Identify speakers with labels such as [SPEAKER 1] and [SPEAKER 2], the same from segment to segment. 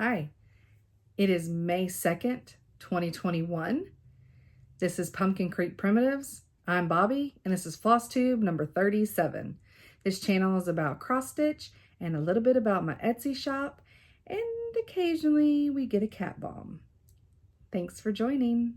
[SPEAKER 1] Hi, it is May 2nd, 2021. This is Pumpkin Creek Primitives. I'm Bobby, and this is Flosstube number 37. This channel is about cross-stitch and a little bit about my Etsy shop, and occasionally we get a cat balm. Thanks for joining.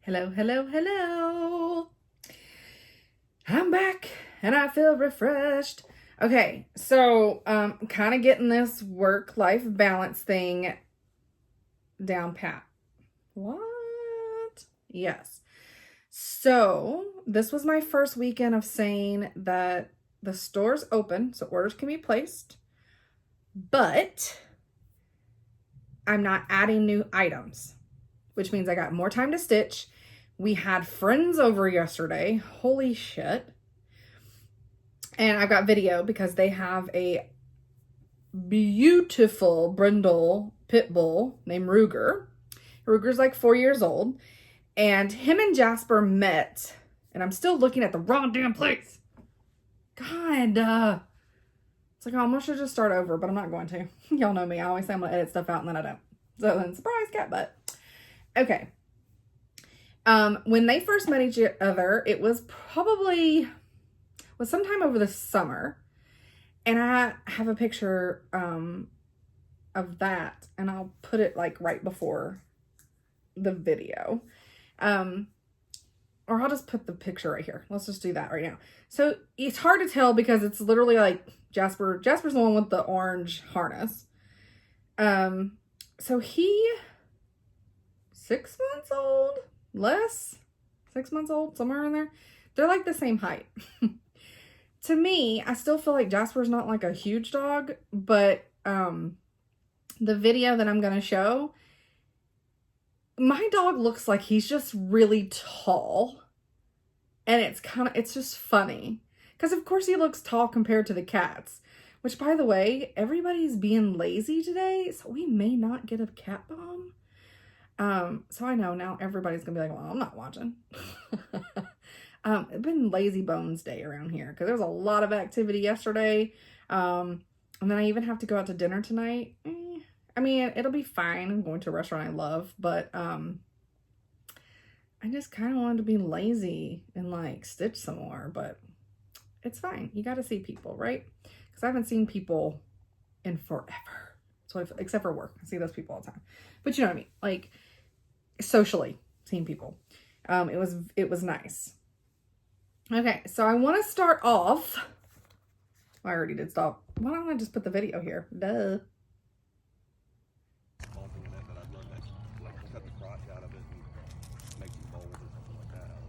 [SPEAKER 1] Hello. I'm back and I feel refreshed. Okay, so I'm kind of getting this work-life balance thing down pat. What? Yes. So this was my first weekend of saying that the store's open, so orders can be placed, but I'm not adding new items, which means I got more time to stitch. We had friends over yesterday. Holy shit. And I've got video because they have a beautiful brindle pit bull named Ruger. Ruger's like 4 years old. And him and Jasper met. And I'm still looking at the wrong damn place. God. It's like I almost should just start over, but I'm not going to. Y'all know me. I always say I'm going to edit stuff out and then I don't. So then, surprise, cat butt. Okay. When they first met each other, it was sometime over the summer. And I have a picture of that, and I'll put it like right before the video. Or I'll just put the picture right here. Let's just do that right now. So it's hard to tell because it's literally like Jasper's the one with the orange harness. So he 6 months old, less, 6 months old, somewhere in there. They're like the same height. To me, I still feel like Jasper's not like a huge dog, but the video that I'm going to show, my dog looks like he's just really tall. And it's just funny. Because of course he looks tall compared to the cats. Which, by the way, everybody's being lazy today, so we may not get a cat balm. So I know now everybody's gonna be like, well, I'm not watching. It's been lazy bones day around here because there was a lot of activity yesterday. And then I even have to go out to dinner tonight. I mean, it'll be fine. I'm going to a restaurant I love, but I just kind of wanted to be lazy and like stitch some more, but it's fine. You got to see people, right? Because I haven't seen people in forever. So except for work, I see those people all the time. But you know what I mean? Like socially seeing people. It was nice. Okay, so I want to start off. I already did stop. Why don't I just put the video here? Duh.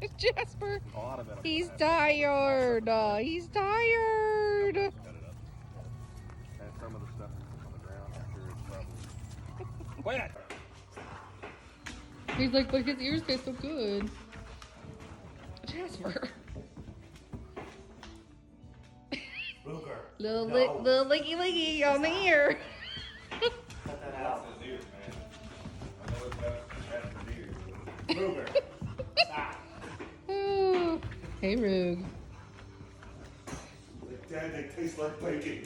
[SPEAKER 1] It's Jasper. He's tired. He's tired. He's like, but his ears taste so good. Jasper. Little licky on the ear.
[SPEAKER 2] Cut that out. Ruger. Stop.
[SPEAKER 1] Oh. Hey, Rug.
[SPEAKER 2] Dad, they taste like bacon.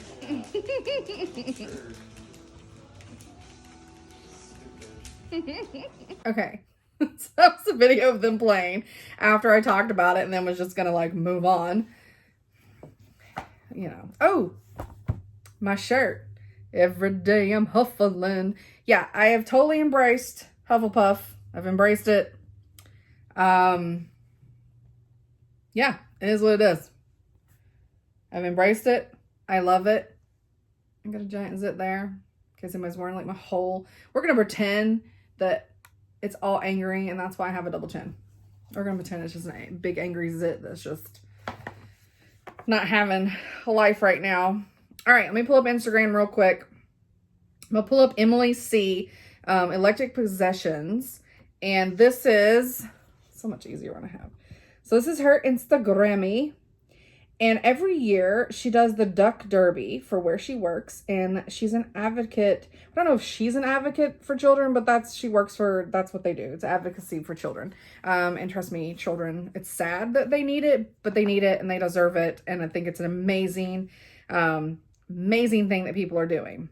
[SPEAKER 1] Okay. So that was a video of them playing after I talked about it and then was just gonna like move on. You know. Oh, my shirt. Every day I'm huffling. Yeah, I have totally embraced Hufflepuff. I've embraced it. Yeah, it is what it is. I've embraced it. I love it. I got a giant zit there because somebody's wearing like my whole. We're gonna pretend that it's all angry, and that's why I have a double chin. We're gonna pretend it's just a big angry zit that's just not having a life right now. All right, let me pull up Instagram real quick. I'm gonna pull up Emily C. Electric Possessions, and this is so much easier when I have. So this is her Instagrammy. And every year she does the duck derby for where she works. And she's an advocate. I don't know if she's an advocate for children, but that's what they do. It's advocacy for children. And trust me, children, it's sad that they need it, but they need it and they deserve it. And I think it's an amazing, amazing thing that people are doing.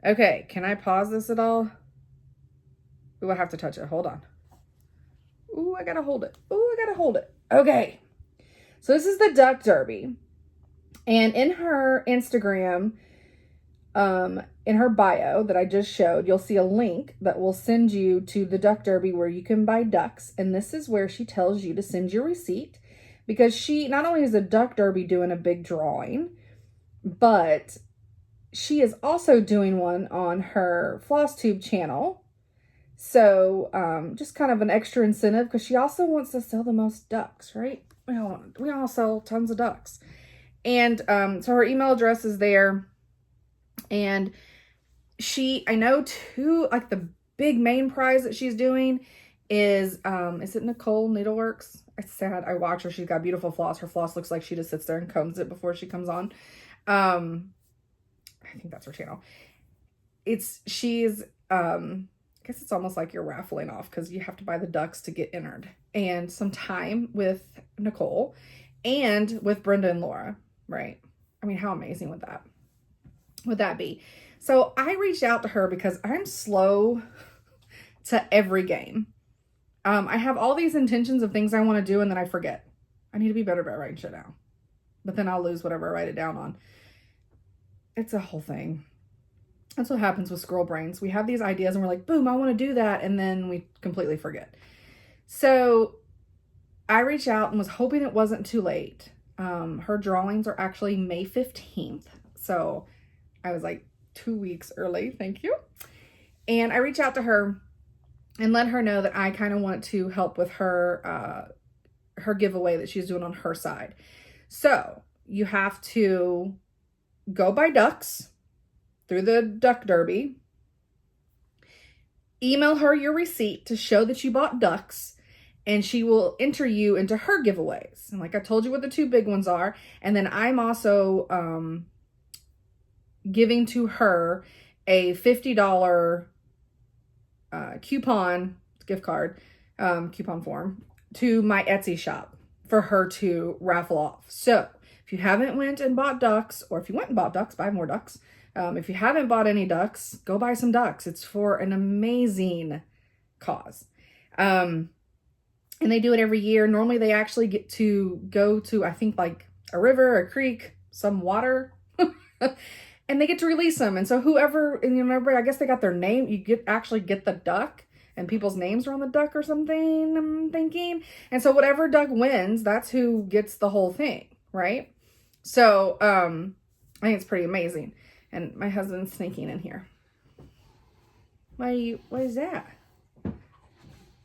[SPEAKER 1] Okay, can I pause this at all? Ooh, I have to touch it. Hold on. Ooh, I gotta hold it. Ooh, I gotta hold it. Okay. So this is the duck derby. And in her Instagram, in her bio that I just showed, you'll see a link that will send you to the duck derby where you can buy ducks. And this is where she tells you to send your receipt, because she not only is a duck derby doing a big drawing, but she is also doing one on her Flosstube channel. So just kind of an extra incentive, because she also wants to sell the most ducks, right? We all sell tons of ducks. And so her email address is there. And I know too, like the big main prize that she's doing is it Nicole Needleworks? It's sad. I watch her. She's got beautiful floss. Her floss looks like she just sits there and combs it before she comes on. I think that's her channel. I guess it's almost like you're raffling off, because you have to buy the ducks to get entered. And some time with Nicole and with Brenda and Laura, right? I mean, how amazing would that be? So I reached out to her because I'm slow to every game. I have all these intentions of things I want to do, and then I forget. I need to be better about writing shit down. But then I'll lose whatever I write it down on. It's a whole thing. That's what happens with squirrel brains. We have these ideas and we're like, boom, I want to do that. And then we completely forget. So I reached out and was hoping it wasn't too late. Her drawings are actually May 15th. So I was like 2 weeks early. Thank you. And I reached out to her and let her know that I kind of want to help with her giveaway that she's doing on her side. So you have to go buy ducks through the duck derby. Email her your receipt to show that you bought ducks, and she will enter you into her giveaways. And like I told you what the two big ones are. And then I'm also giving to her a $50 coupon, gift card, coupon form to my Etsy shop for her to raffle off. So if you haven't went and bought ducks, or if you went and bought ducks, buy more ducks. If you haven't bought any ducks, go buy some ducks. It's for an amazing cause. And they do it every year. Normally they actually get to go to, I think, like a river, a creek, some water, and they get to release them. And so whoever, and you remember, I guess they got their name. You actually get the duck, and people's names are on the duck or something, I'm thinking. And so whatever duck wins, that's who gets the whole thing, right? So I think it's pretty amazing. And my husband's sneaking in here. What is that?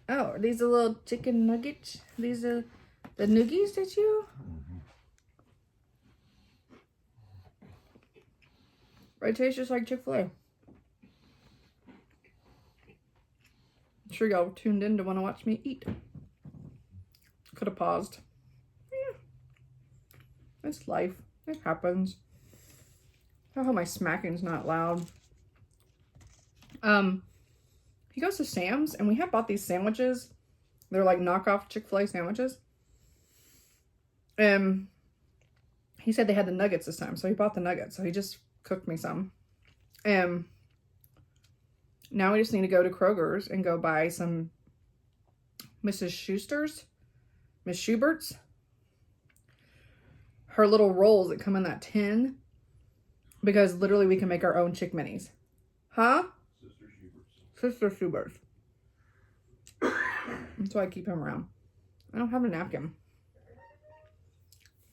[SPEAKER 1] Oh, are these the little chicken nuggets? These are the noogies that you? It tastes just like Chick-fil-A. I'm sure y'all tuned in to want to watch me eat. Could have paused. Yeah. It's life. It happens. I hope my smacking's not loud. He goes to Sam's, and we have bought these sandwiches. They're like knockoff Chick-fil-A sandwiches. And he said they had the nuggets this time, so he bought the nuggets. So he just cooked me some. And now we just need to go to Kroger's and go buy some Miss Schubert's. Her little rolls that come in that tin. Because literally we can make our own chick minis. Huh? Sister Schubert's. That's why I keep him around. I don't have a napkin.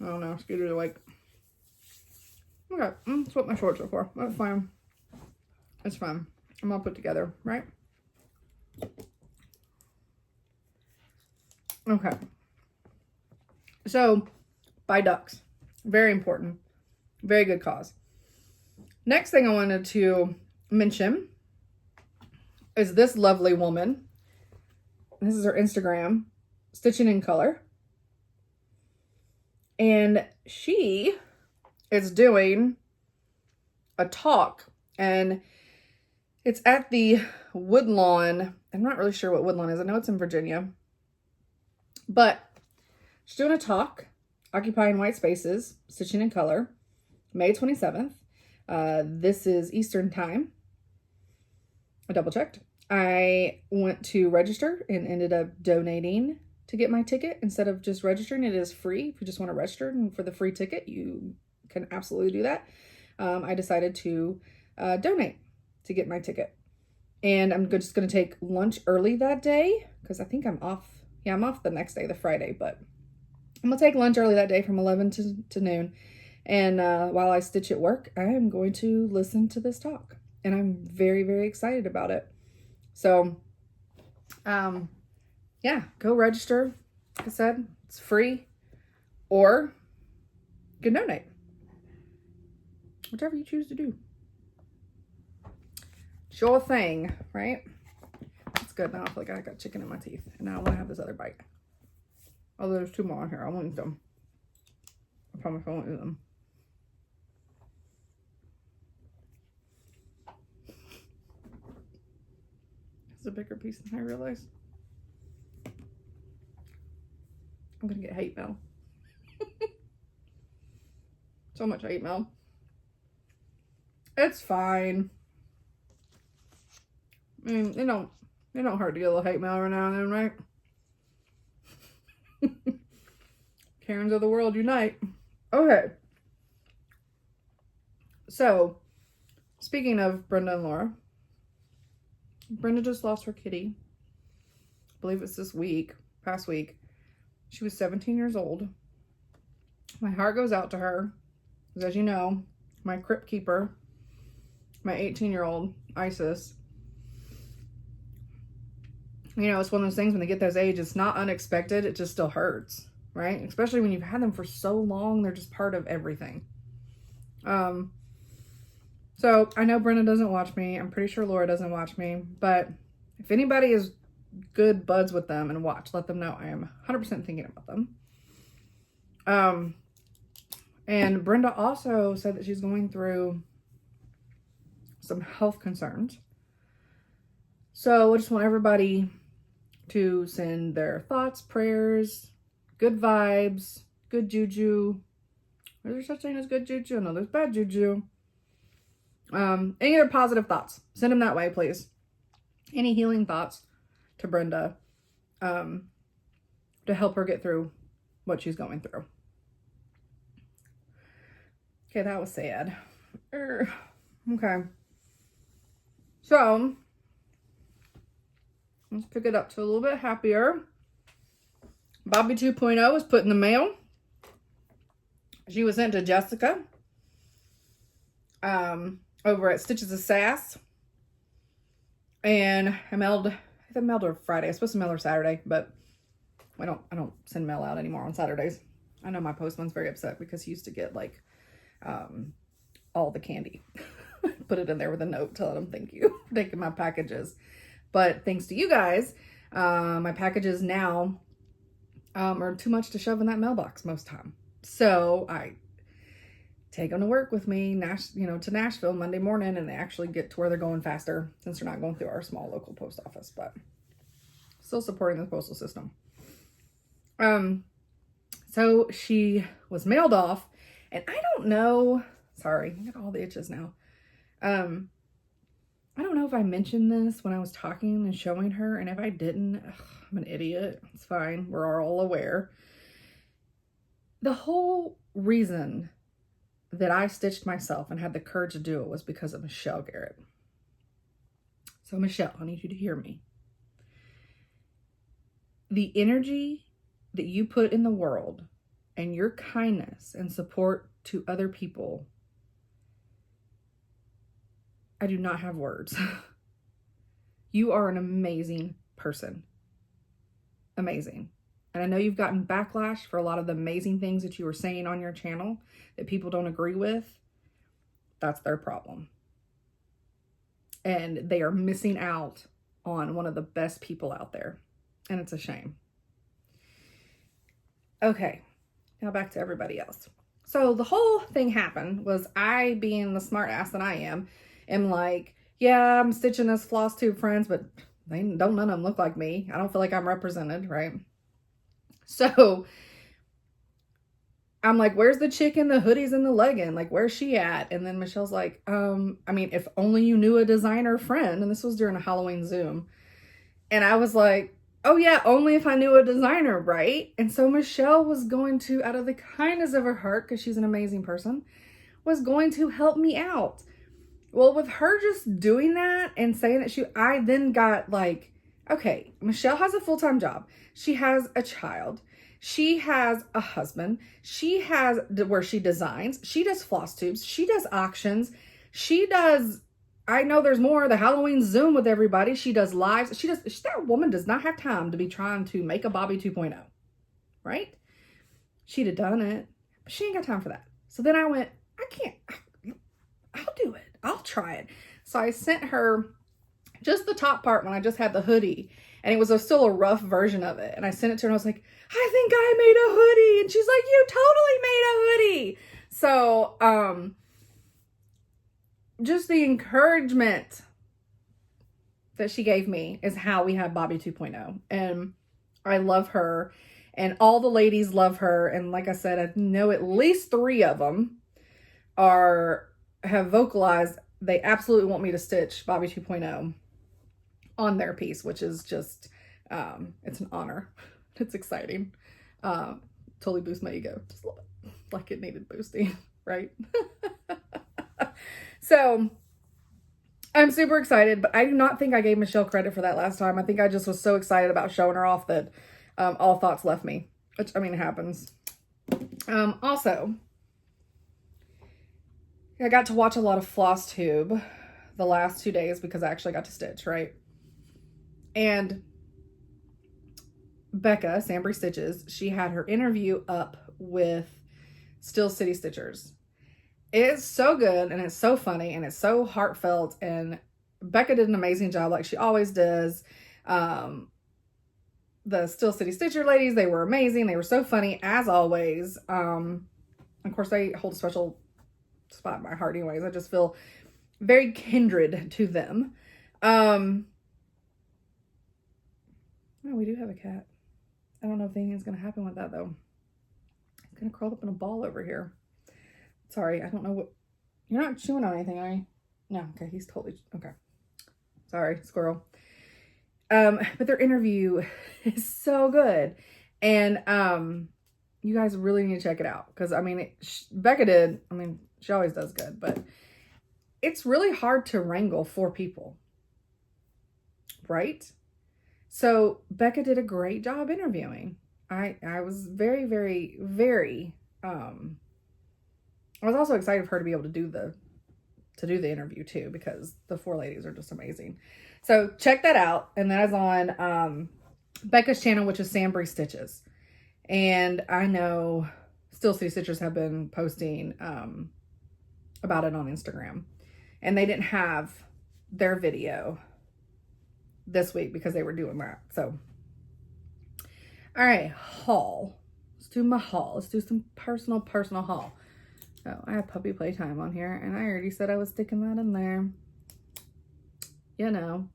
[SPEAKER 1] I don't know. Scooter's awake. Okay, that's what my shorts are for. That's fine. It's fine. I'm all put together, right? Okay. So, buy ducks. Very important. Very good cause. Next thing I wanted to mention is this lovely woman. This is her Instagram, Stitching in Color. And she is doing a talk, and it's at the Woodlawn. I'm not really sure what Woodlawn is. I know it's in Virginia. But she's doing a talk, Occupying White Spaces, Stitching in Color, May 27th. This is Eastern Time. I double checked. I went to register and ended up donating to get my ticket instead of just registering. It is free. If you just want to register, and for the free ticket, you can absolutely do that. I decided to donate to get my ticket. And I'm just going to take lunch early that day because I think I'm off. Yeah, I'm off the next day, the Friday, but I'm going to take lunch early that day from 11 to noon. And while I stitch at work, I am going to listen to this talk. And I'm very, very excited about it. So, yeah, go register. Like I said, it's free. Or you can donate. Whatever you choose to do. Sure thing, right? That's good. Now I feel like I got chicken in my teeth. And now I want to have this other bite. Oh, there's 2 more on here. I won't eat them. I promise I won't eat them. It's a bigger piece than I realized. I'm gonna get hate mail. So much hate mail. It's fine. I mean, it don't hurt to get a little hate mail every now and then, right? Karens of the world unite. Okay. So, speaking of Brenda and Laura, Brenda just lost her kitty. I believe it's past week. She was 17 years old. My heart goes out to her. Because as you know, my crypt keeper, my 18-year-old, Isis, you know, it's one of those things when they get those age, it's not unexpected. It just still hurts, right? Especially when you've had them for so long. They're just part of everything. So I know Brenda doesn't watch me. I'm pretty sure Laura doesn't watch me. But if anybody is good buds with them and watch, let them know I am 100% thinking about them. And Brenda also said that she's going through some health concerns. So I just want everybody to send their thoughts, prayers, good vibes, good juju. Is there such thing as good juju? No, there's bad juju. Any other positive thoughts, send them that way, please. Any healing thoughts to Brenda, to help her get through what she's going through. Okay, that was sad. Okay. So, let's pick it up to a little bit happier. Bobby 2.0 was put in the mail. She was sent to Jessica. Over at Stitches of Sass. And I mailed her Friday. I was supposed to mail her Saturday, but I don't send mail out anymore on Saturdays. I know my postman's very upset because he used to get like all the candy. Put it in there with a note telling him thank you for taking my packages. But thanks to you guys, my packages now are too much to shove in that mailbox most time. So I take them to work with me, to Nashville Monday morning, and they actually get to where they're going faster since they're not going through our small local post office, but still supporting the postal system. So she was mailed off, and I don't know, sorry, I got all the itches now. I don't know if I mentioned this when I was talking and showing her, and if I didn't, I'm an idiot. It's fine. We're all aware. The whole reason that I stitched myself and had the courage to do it was because of Michelle Garrett. So Michelle, I need you to hear me. the energy that you put in the world and your kindness and support to other people, I do not have words. You are an amazing person. Amazing. And I know you've gotten backlash for a lot of the amazing things that you were saying on your channel that people don't agree with. That's their problem. And they are missing out on one of the best people out there. And it's a shame. Okay, now back to everybody else. So the whole thing happened was I, being the smart ass that I am like, yeah, I'm stitching this Flosstube friends, but none of them look like me. I don't feel like I'm represented, right? So I'm like, where's the chick in the hoodies and the legging? Like, where's she at? And then Michelle's like, I mean, if only you knew a designer friend. And this was during a Halloween Zoom. And I was like, oh yeah, only if I knew a designer, right? And so Michelle was going to, out of the kindness of her heart, because she's an amazing person, was going to help me out. Well, with her just doing that and saying that I then got like, okay, Michelle has a full-time job. She has a child. She has a husband. She has where she designs. She does floss tubes. She does auctions. She does, I know there's more, the Halloween Zoom with everybody. She does lives. That woman does not have time to be trying to make a Bobby 2.0, right? She'd have done it, but she ain't got time for that. So then I went, I'll do it. I'll try it. So I sent her just the top part when I just had the hoodie, and it was still a rough version of it. And I sent it to her and I was like, I think I made a hoodie. And she's like, you totally made a hoodie. So, just the encouragement that she gave me is how we have Bobby 2.0. And I love her, and all the ladies love her. And like I said, I know at least 3 of them have vocalized they absolutely want me to stitch Bobby 2.0 on their piece, which is just, it's an honor. It's exciting. Totally boost my ego. Just love it. Like it needed boosting, right? So I'm super excited, but I do not think I gave Michelle credit for that last time. I think I just was so excited about showing her off that all thoughts left me, which, I mean, it happens. Also, I got to watch a lot of Flosstube the last 2 days because I actually got to stitch, right? And Becca, Sambry Stitches, she had her interview up with Still City Stitchers. It's so good, and it's so funny, and it's so heartfelt, and Becca did an amazing job like she always does. The Still City Stitcher ladies, they were amazing. They were so funny, as always. Of course, they hold a special spot in my heart anyways. I just feel very kindred to them. Oh, we do have a cat. I don't know if anything's going to happen with that, though. It's going to curl up in a ball over here. Sorry, I don't know what... You're not chewing on anything, are you? No, okay, he's totally... Okay. Sorry, squirrel. But their interview is so good. And you guys really need to check it out. Because, I mean, Becca did... I mean, she always does good. But it's really hard to wrangle 4 people. Right? So, Becca did a great job interviewing. I was very, very, very... I was also excited for her to be able to do the interview too, because the 4 ladies are just amazing. So check that out. And that is on Becca's channel, which is Sambry Stitches. And I know Still City Stitchers have been posting about it on Instagram. And they didn't have their video this week because they were doing that. So, all right, haul. Let's do my haul. Let's do some personal haul. Oh, I have puppy playtime on here, and I already said I was sticking that in there. You know.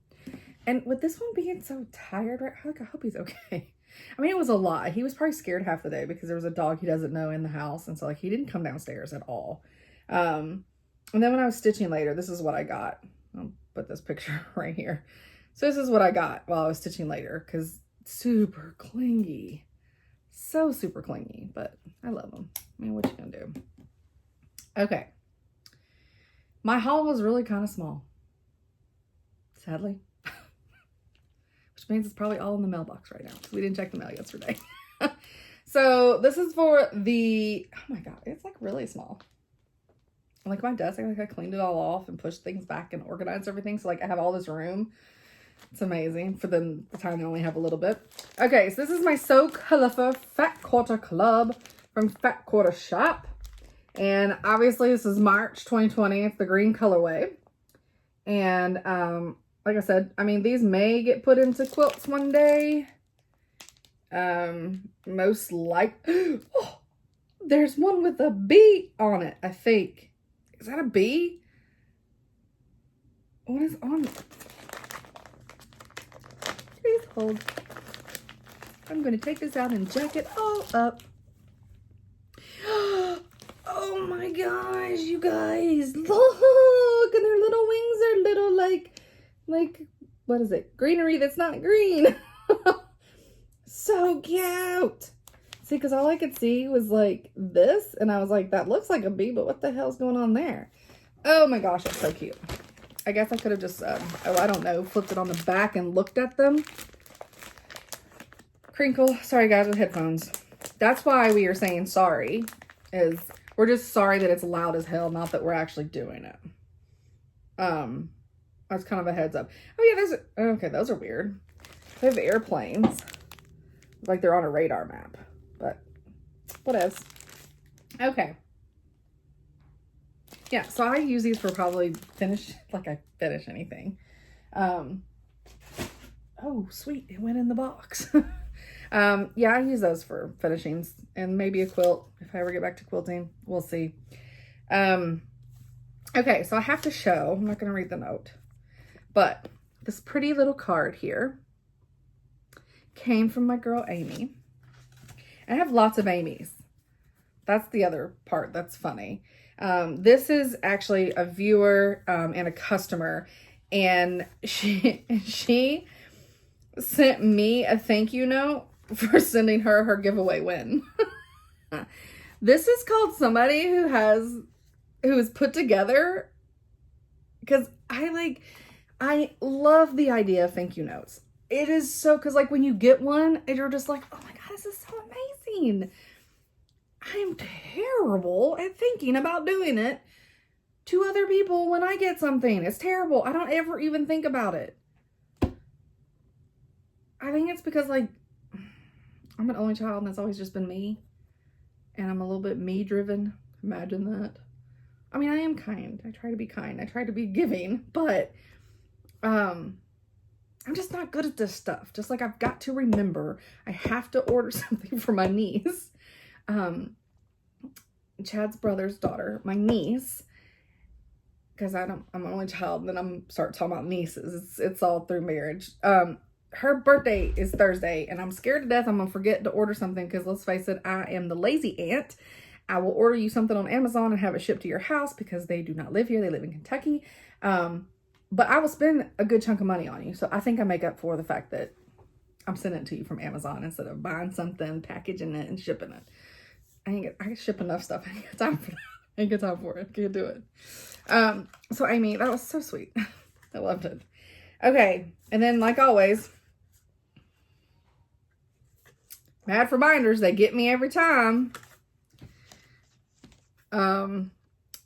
[SPEAKER 1] And with this one being so tired, right? I hope he's okay. I mean, it was a lot. He was probably scared half the day because there was a dog he doesn't know in the house, and so, like, he didn't come downstairs at all. And then when I was stitching later, this is what I got. I'll put this picture right here. So this is what I got while I was stitching later, because super clingy. So super clingy, but I love them. I mean, what you gonna do? Okay. My haul was really kind of small. Sadly. Which which means it's probably all in the mailbox right now because we didn't check the mail yesterday. So this is for the, oh my God, it's like really small. Like my desk, I cleaned it all off and pushed things back and organized everything. So like I have all this room. It's amazing for the time I only have a little bit. Okay, so this is my So Colorful Fat Quarter Club from Fat Quarter Shop. And obviously this is March 2020. It's the green colorway. And like I said, I mean, these may get put into quilts one day. Most like, oh, there's one with a bee on it, I think. Is that a bee? What is on it? Please hold. I'm going to take this out and jack it all up. Oh my gosh, you guys. Look, and their little wings are little like, what is it? Greenery that's not green. So cute. See, because all I could see was like this, and I was like, that looks like a bee, but what the hell's going on there? Oh my gosh, it's so cute. I guess I could have just, oh, I don't know, flipped it on the back and looked at them. Crinkle. Sorry, guys, with headphones. That's why we are saying sorry, is we're just sorry that it's loud as hell, not that we're actually doing it. That's kind of a heads up. Oh, yeah, okay, those are weird. They have airplanes. Like they're on a radar map, but what else? Okay. Yeah, so I use these for probably like I finish anything. Oh, sweet. It went in the box. Yeah, I use those for finishings and maybe a quilt. If I ever get back to quilting, we'll see. Okay, so I have to show, I'm not going to read the note, but this pretty little card here came from my girl, Amy. I have lots of Amy's. That's the other part that's funny. This is actually a viewer and a customer, and she sent me a thank you note for sending her giveaway win. This is called somebody who is put together, because I love the idea of thank you notes. It is so, because like when you get one and you're just like, oh my God, this is so amazing. I am terrible at thinking about doing it to other people when I get something. It's terrible. I don't ever even think about it. I think it's because like I'm an only child and it's always just been me. And I'm a little bit me driven. Imagine that. I mean, I am kind. I try to be kind. I try to be giving, but I'm just not good at this stuff. Just like I've got to remember, I have to order something for my niece. Chad's brother's daughter, my niece, because I'm an only child, and then I'm start talking about nieces. It's all through marriage. Her birthday is Thursday, and I'm scared to death I'm gonna forget to order something, because let's face it, I am the lazy aunt. I will order you something on Amazon and have it shipped to your house because they do not live here. They live in Kentucky. But I will spend a good chunk of money on you. So I think I make up for the fact that I'm sending it to you from Amazon instead of buying something, packaging it, and shipping it. I can ship enough stuff. I ain't got time for that. I ain't got time for it. Can't do it. So Amy, that was so sweet. I loved it. Okay. And then like always, mad for binders. They get me every time.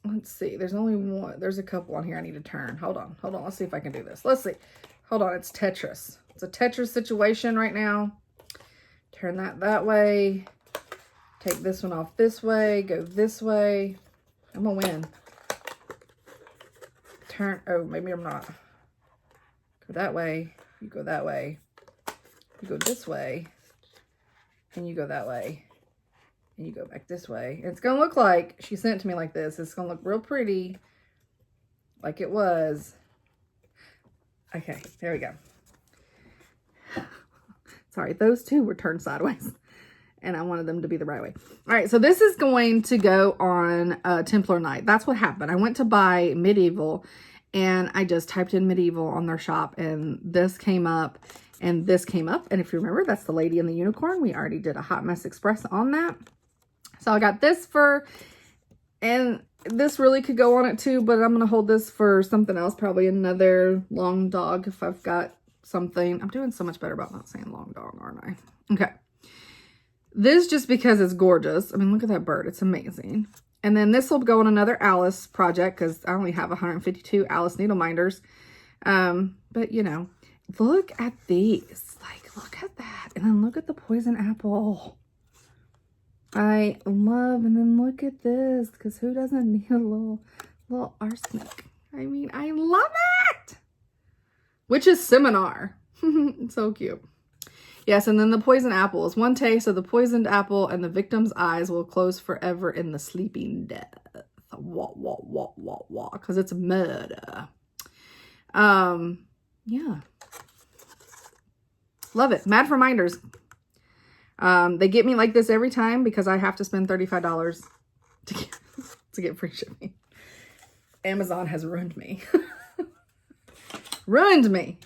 [SPEAKER 1] Let's see. There's only one. There's a couple on here I need to turn. Hold on. Let's see if I can do this. Let's see. Hold on. It's Tetris. It's a Tetris situation right now. Turn that way. Take this one off this way. Go this way. I'm gonna win. Turn. Oh, maybe I'm not. Go that way. You go that way. You go this way. And you go that way. And you go back this way. It's going to look like, she sent it to me like this. It's going to look real pretty. Like it was. Okay, there we go. Sorry, those two were turned sideways. And I wanted them to be the right way. All right, so this is going to go on Templar Night. That's what happened. I went to buy Medieval, and I just typed in Medieval on their shop, and this came up, and this came up. And if you remember, that's the Lady and the Unicorn. We already did a Hot Mess Express on that. So I got this for, and this really could go on it too, but I'm going to hold this for something else, probably another long dog if I've got something. I'm doing so much better about not saying long dog, aren't I? Okay. This just because it's gorgeous. I mean, look at that bird. It's amazing. And then this will go on another Alice project because I only have 152 Alice needle minders. But you know, look at these. Like, look at that. And then look at the poison apple. I love, and then look at this, because who doesn't need a little arsenic? I mean, I love it. Which is seminar. So cute. Yes, and then the poison apple is one taste of the poisoned apple, and the victim's eyes will close forever in the sleeping death. Wah, wah, wah, wah, wah, because it's murder. Yeah. Love it. Mad for minders. They get me like this every time because I have to spend $35 to get free shipping. Amazon has ruined me. Ruined me.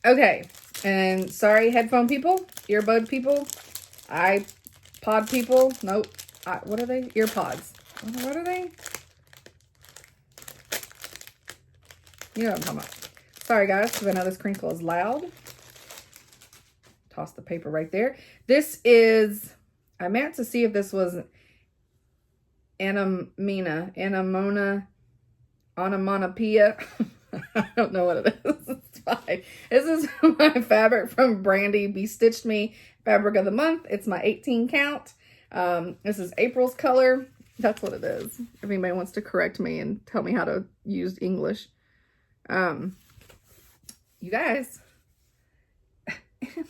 [SPEAKER 1] Okay. And sorry, headphone people, earbud people, iPod people. Nope. What are they? Earpods. What are they? You know what I'm talking about. Sorry, guys, because I know this crinkle is loud. Toss the paper right there. This is, I meant to see if this was onomatopoeia. I don't know what it is. It's fine. This is my fabric from Brandy Be Stitched Me Fabric of the Month. It's my 18 count. This is April's color. That's what it is. If anybody wants to correct me and tell me how to use English. You guys,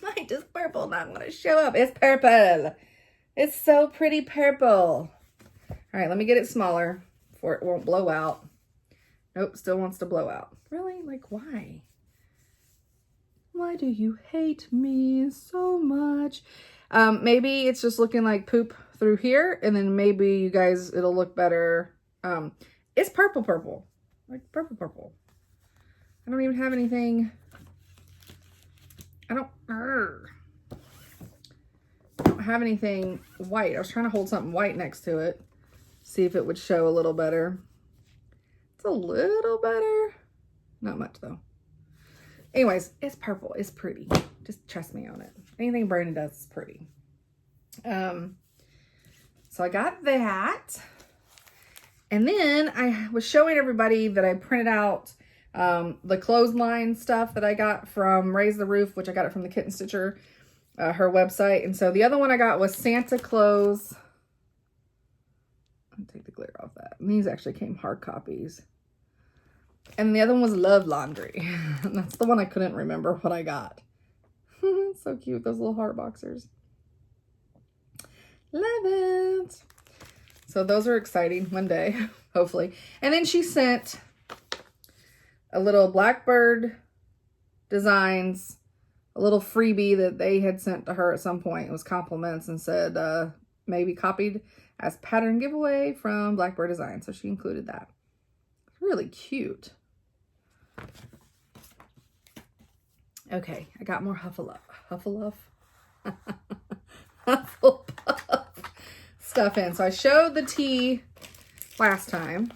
[SPEAKER 1] mine just purple not want to show up. It's purple. It's so pretty purple. All right, let me get it smaller before it won't blow out. Nope, still wants to blow out. Really? Like, why? Why do you hate me so much? Maybe it's just looking like poop through here, and then maybe you guys, it'll look better. It's purple. Like purple. I don't even have anything. I don't have anything white. I was trying to hold something white next to it. See if it would show a little better. It's a little better. Not much though. Anyways, it's purple. It's pretty. Just trust me on it. Anything Brandon does is pretty. So I got that. And then I was showing everybody that I printed out the clothesline stuff that I got from Raise the Roof, which I got it from the Kitten Stitcher, her website. And so the other one I got was Santa Clothes. I'll take the glitter off that. And these actually came hard copies. And the other one was Love Laundry. And that's the one I couldn't remember what I got. So cute, those little heart boxers. Love it. So those are exciting one day, hopefully. And then she sent a little Blackbird Designs, a little freebie that they had sent to her at some point. It was compliments and said maybe copied as pattern giveaway from Blackbird Design. So she included that. Really cute. Okay, I got more Hufflepuff stuff in. So I showed the tea last time.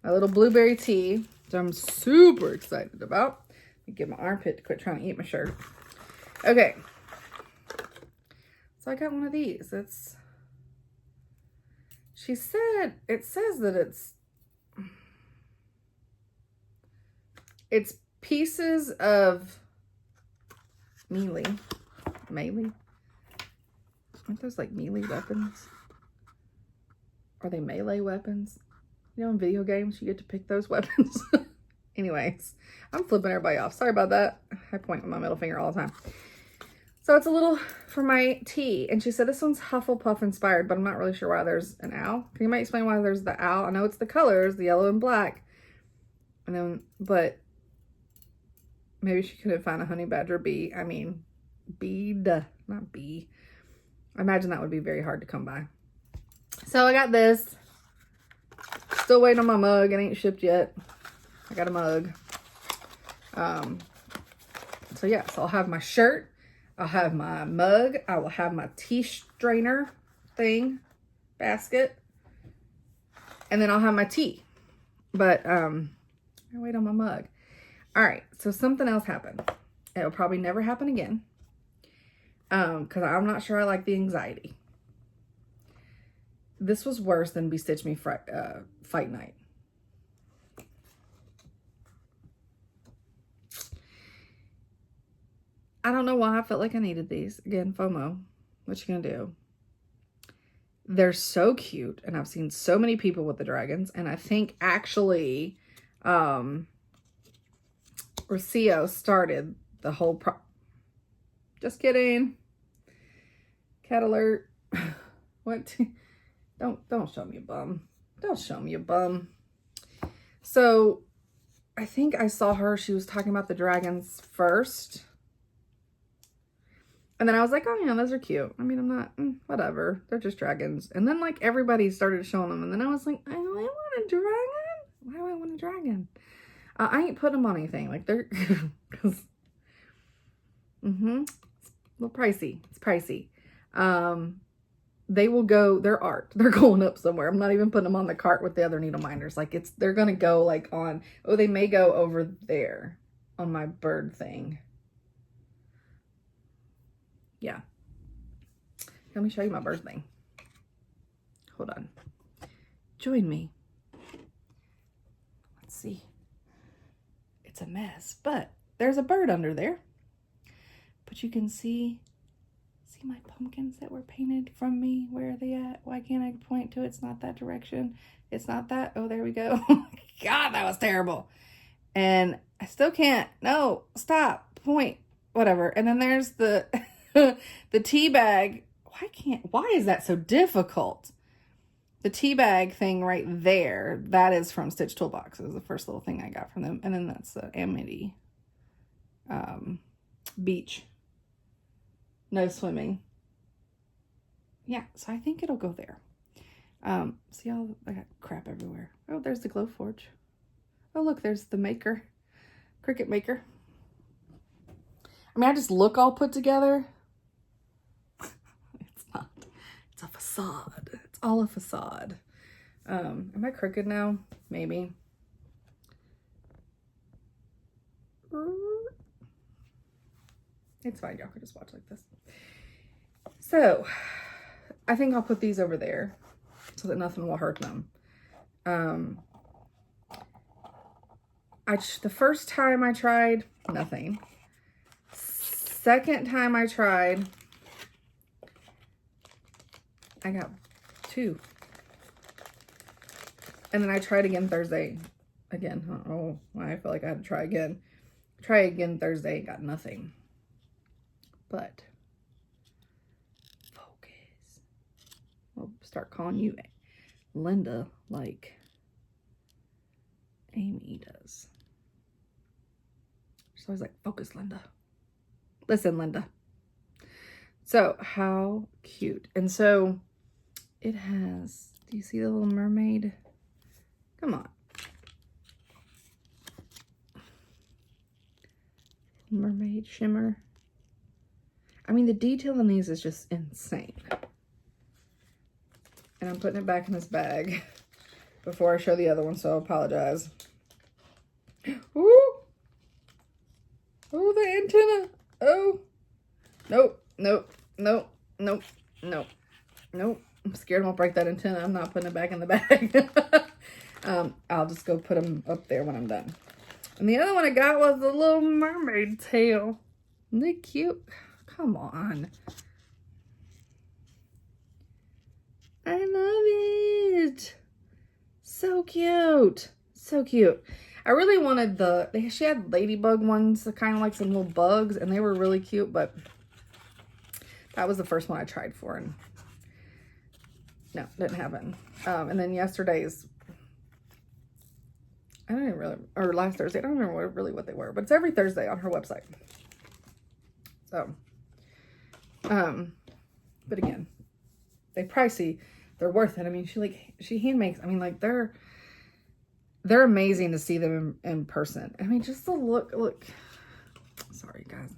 [SPEAKER 1] My little blueberry tea, which I'm super excited about. Let me get my armpit to quit trying to eat my shirt. Okay. So I got one of these. She said, it says that it's pieces of melee. Aren't those like melee weapons? Are they melee weapons? You know, in video games, you get to pick those weapons. Anyways, I'm flipping everybody off. Sorry about that. I point with my middle finger all the time. So it's a little for my tea. And she said this one's Hufflepuff inspired, but I'm not really sure why there's an owl. Can you might explain why there's the owl? I know it's the colors, the yellow and black. And then, but maybe she couldn't find a honey badger bee. I mean, bead, not bee. I imagine that would be very hard to come by. So I got this. Still waiting on my mug. It ain't shipped yet. I got a mug. So yeah, so I'll have my shirt. I'll have my mug. I will have my tea strainer thing, basket. And then I'll have my tea. But I wait on my mug. All right, so something else happened. It'll probably never happen again. Because I'm not sure I like the anxiety. This was worse than Be Stitch Me fight night. I don't know why I felt like I needed these. Again, FOMO. What you gonna do? They're so cute, and I've seen so many people with the dragons, and I think actually Rocio started the whole just kidding. Cat alert. What? Don't show me a bum. Don't show me a bum. So I think I saw her. She was talking about the dragons first. And then I was like, oh yeah, those are cute. I mean, I'm not, whatever. They're just dragons. And then like everybody started showing them. And then I was like, I want a dragon. Why do I want a dragon? I ain't putting them on anything. Like they're, cause, a little pricey. It's pricey. They will go, they're art. They're going up somewhere. I'm not even putting them on the cart with the other needle minders. Like they're going to go like on, oh, they may go over there on my bird thing. Yeah. Let me show you my bird thing. Hold on. Join me. Let's see. It's a mess, but there's a bird under there. But you can see my pumpkins that were painted from me. Where are they at? Why can't I point to it? It's not that direction. It's not that. Oh, there we go. God, that was terrible. And I still can't. No, stop. Point. Whatever. And then there's the the tea bag. Why is that so difficult? The tea bag thing right there, that is from Stitch Toolbox. It was the first little thing I got from them. And then that's the Amity beach. No swimming. Yeah, so I think it'll go there. See how I got crap everywhere. Oh, there's the Glowforge. Oh, look, there's the maker. Cricut maker. I mean, I just look all put together. It's not. It's a facade. It's all a facade. Am I crooked now? Maybe. It's fine. Y'all can just watch like this. So, I think I'll put these over there so that nothing will hurt them. The first time I tried, nothing. Second time I tried, I got 2. And then I tried again Thursday. Again, I don't know why I felt like I had to try again. Try again Thursday, got nothing. But focus. I'll start calling you Linda like Amy does. She's always like, focus, Linda. Listen, Linda. So, how cute. And so, it has, do you see the little mermaid? Come on. Mermaid shimmer. I mean, the detail in these is just insane. And I'm putting it back in this bag before I show the other one, so I apologize. Ooh! Oh, the antenna. Oh. Nope, nope, nope, nope, nope, nope. I'm scared I'm gonna break that antenna. I'm not putting it back in the bag. I'll just go put them up there when I'm done. And the other one I got was the little mermaid tail. Isn't they cute? Come on. I love it. So cute. So cute. I really wanted she had ladybug ones, kind of like some little bugs, and they were really cute, but that was the first one I tried for, and no, didn't happen. And then yesterday's, I don't even really, or last Thursday, I don't remember what they were, but it's every Thursday on her website. So, but again, they're pricey. They're worth it. I mean, she hand makes, I mean, like they're amazing to see them in person. I mean, just the look, sorry guys.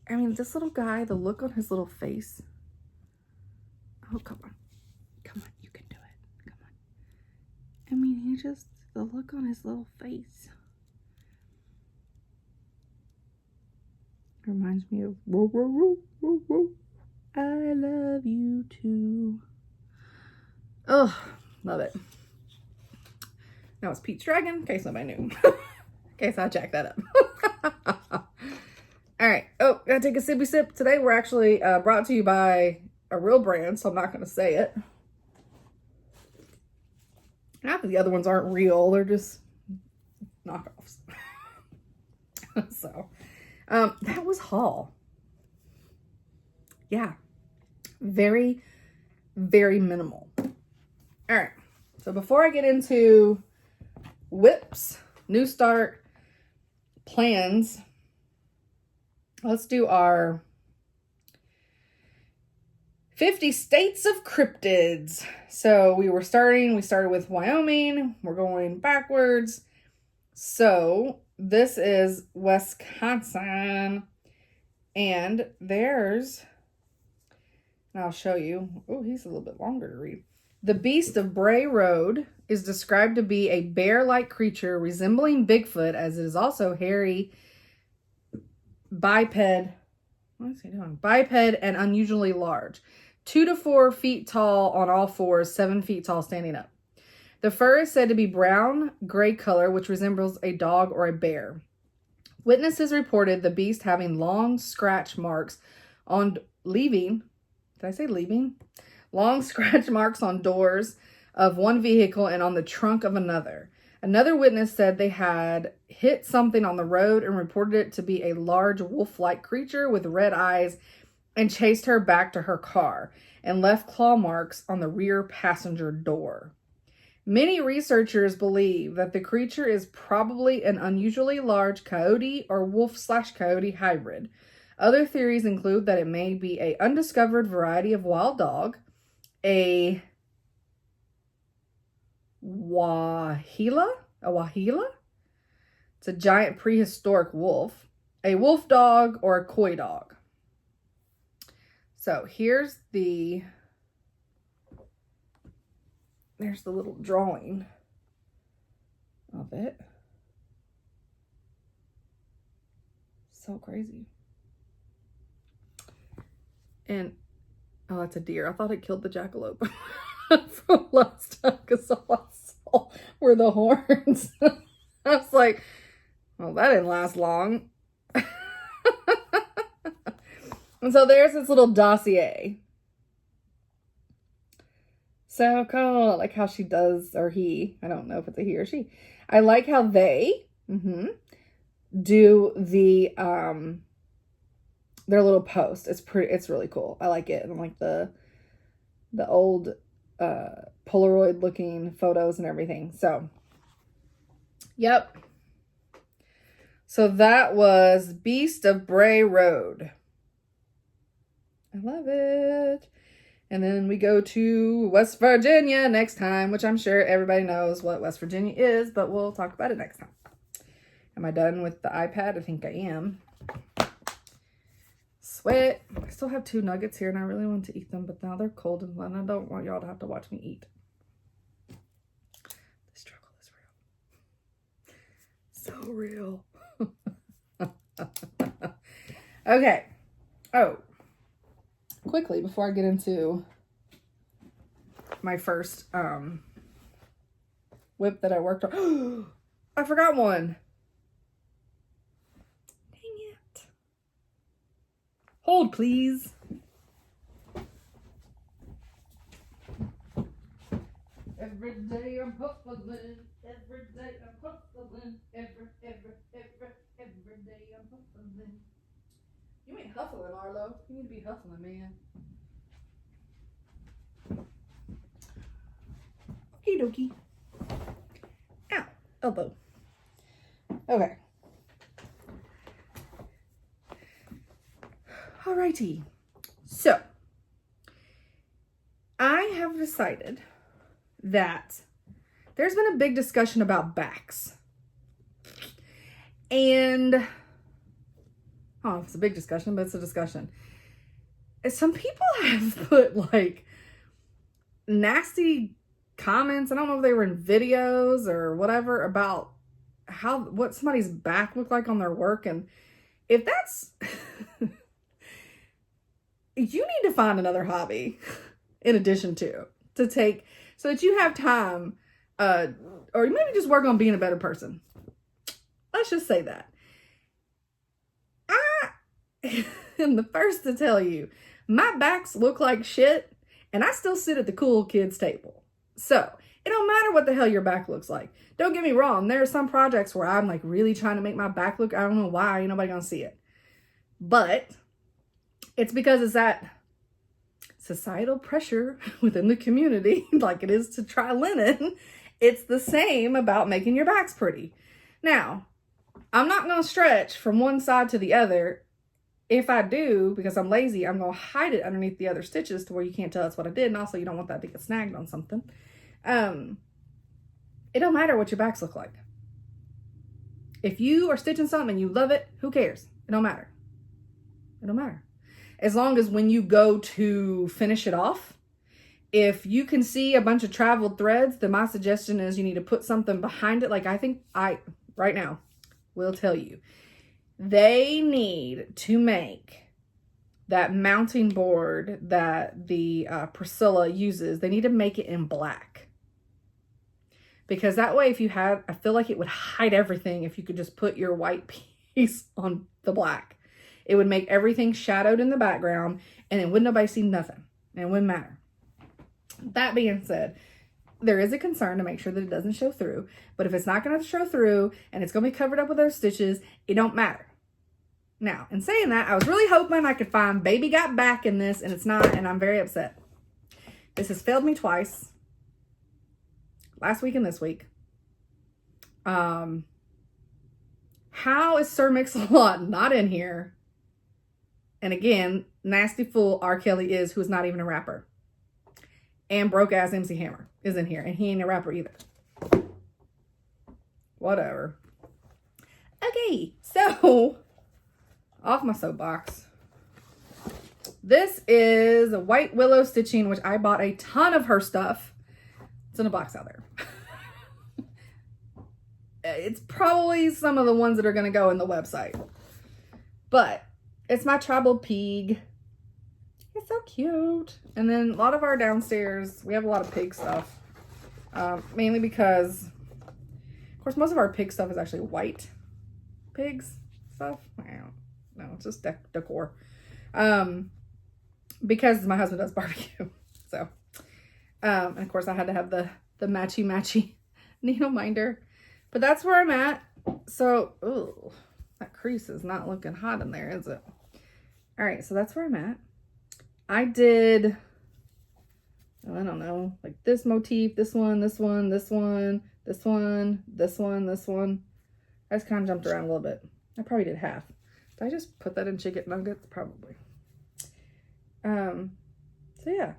[SPEAKER 1] I mean, this little guy, the look on his little face. Oh, come on, you can do it. Come on. I mean, the look on his little face. Reminds me of whoa, whoa, whoa, whoa, whoa. I love you too. Oh, love it. Now it's Pete's Dragon, in case nobody knew. In case I jacked that up. All right. Oh, gotta take a sippy sip. Today we're actually brought to you by a real brand, so I'm not gonna say it. Half of the other ones aren't real. They're just knockoffs. So, that was haul. Yeah. Very, very minimal. All right. So before I get into whips, new start, plans, let's do our 50 states of cryptids. So we started with Wyoming. We're going backwards. So this is Wisconsin. And I'll show you. Oh, he's a little bit longer to read. The beast of Bray Road is described to be a bear-like creature resembling Bigfoot, as it is also hairy, biped. What is he doing? Biped and unusually large. 2 to 4 feet tall on all fours, 7 feet tall standing up. The fur is said to be brown, gray color, which resembles a dog or a bear. Witnesses reported the beast having long scratch marks on leaving. Did I say leaving? Long scratch marks on doors of one vehicle and on the trunk of another. Another witness said they had hit something on the road and reported it to be a large wolf-like creature with red eyes and chased her back to her car and left claw marks on the rear passenger door. Many researchers believe that the creature is probably an unusually large coyote or wolf/coyote hybrid. Other theories include that it may be an undiscovered variety of wild dog, a wahila? It's a giant prehistoric wolf, a wolf dog, or a coy dog. So there's the little drawing of it. So crazy. And, oh, that's a deer. I thought it killed the jackalope from last time because all I saw were the horns. I was like, well, that didn't last long. And so there's this little dossier. So cool. I like how she does, or he, I don't know if it's a he or she. I like how they do the their little post. It's really cool. I like it. And like the old Polaroid looking photos and everything. So yep. So that was Beast of Bray Road. I love it. And then we go to West Virginia next time, which I'm sure everybody knows what West Virginia is, but we'll talk about it next time. Am I done with the iPad? I think I am. Sweat. I still have 2 nuggets here and I really want to eat them, but now they're cold and I don't want y'all to have to watch me eat. The struggle is real. So real. Okay. Oh. Quickly, before I get into my first whip that I worked on. I forgot one. Dang it. Hold, please. Every day I'm hustling. Every day I'm hustling. Every day I'm hustling. You ain't hustling, Arlo. You need to be hustling, man. Okie dokie. Ow. Elbow. Okay. Alrighty. So, I have decided that there's been a big discussion about backs. And oh, it's a big discussion, but it's a discussion. Some people have put like nasty comments. I don't know if they were in videos or whatever about what somebody's back looked like on their work. And if that's, you need to find another hobby in addition to take, so that you have time, or maybe just work on being a better person. Let's just say that. I am the first to tell you, my backs look like shit, and I still sit at the cool kids table. So it don't matter what the hell your back looks like. Don't get me wrong. There are some projects where I'm like really trying to make my back look, I don't know why, ain't nobody gonna see it. But it's because it's that societal pressure within the community, like it is to try linen. It's the same about making your backs pretty. Now, I'm not going to stretch from one side to the other. If I do, because I'm lazy, I'm going to hide it underneath the other stitches to where you can't tell that's what I did. And also you don't want that to get snagged on something. It don't matter what your backs look like. If you are stitching something and you love it, who cares? It don't matter. It don't matter. As long as when you go to finish it off, if you can see a bunch of traveled threads, then my suggestion is you need to put something behind it. Like right now, will tell you, they need to make that mounting board that the Priscilla uses. They need to make it in black. Because that way, if you had, I feel like it would hide everything if you could just put your white piece on the black. It would make everything shadowed in the background, and then wouldn't nobody see nothing, and it wouldn't matter. That being said, there is a concern to make sure that it doesn't show through, but if it's not going to show through and it's going to be covered up with those stitches, it don't matter. Now, in saying that, I was really hoping I could find Baby Got Back in this, and it's not, and I'm very upset. This has failed me twice. Last week and this week. How is Sir Mix-a-Lot not in here? And again, Nasty Fool R. Kelly is, who is not even a rapper. And broke ass MC Hammer is in here, and he ain't a rapper either. Whatever. Okay, so off my soapbox. This is a White Willow Stitching, which I bought a ton of her stuff. It's in a box out there. It's probably some of the ones that are going to go in the website. But it's my tribal pig. It's so cute. And then a lot of our downstairs, we have a lot of pig stuff. Mainly because, of course, most of our pig stuff is actually white pigs stuff. I don't know. It's just decor. Because my husband does barbecue. So, and of course, I had to have the matchy needle minder. But that's where I'm at. So, ooh, that crease is not looking hot in there, is it? All right, so that's where I'm at. I did, I don't know, like this motif, this one, this one, this one, this one, this one, this one. I just kind of jumped around a little bit. I probably did half. Did I just put that in chicken nuggets? Probably. So yeah,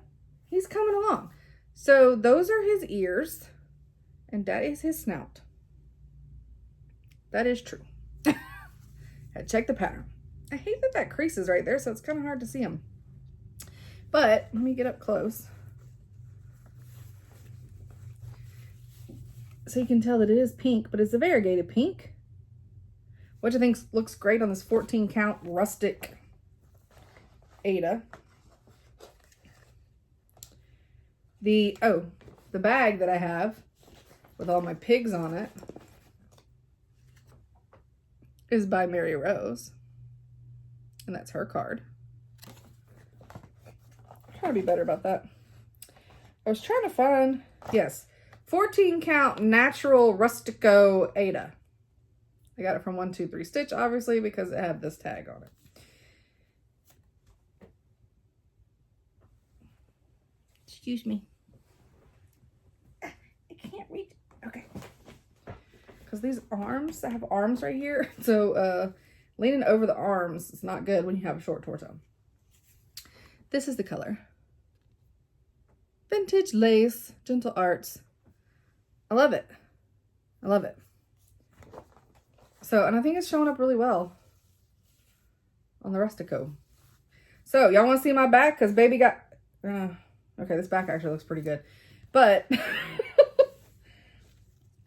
[SPEAKER 1] he's coming along. So those are his ears, and that is his snout. That is true. Check the pattern. I hate that crease is right there, so it's kind of hard to see him. But let me get up close so you can tell that it is pink, but it's a variegated pink, which I think looks great on this 14 count rustic Ada. The bag that I have with all my pigs on it is by Mary Rose, and that's her card. I'm trying to be better about that. I was trying to find, yes, 14 count natural rustico Ada. I got it from 123 Stitch, obviously, because it had this tag on it. Excuse me. I can't reach. Okay. Because these arms, I have arms right here. So leaning over the arms is not good when you have a short torso. This is the color. Vintage Lace, Gentle Arts. I love it. I love it. So, and I think it's showing up really well on the Rustico. So, y'all want to see my back? Because baby got... okay, this back actually looks pretty good. But...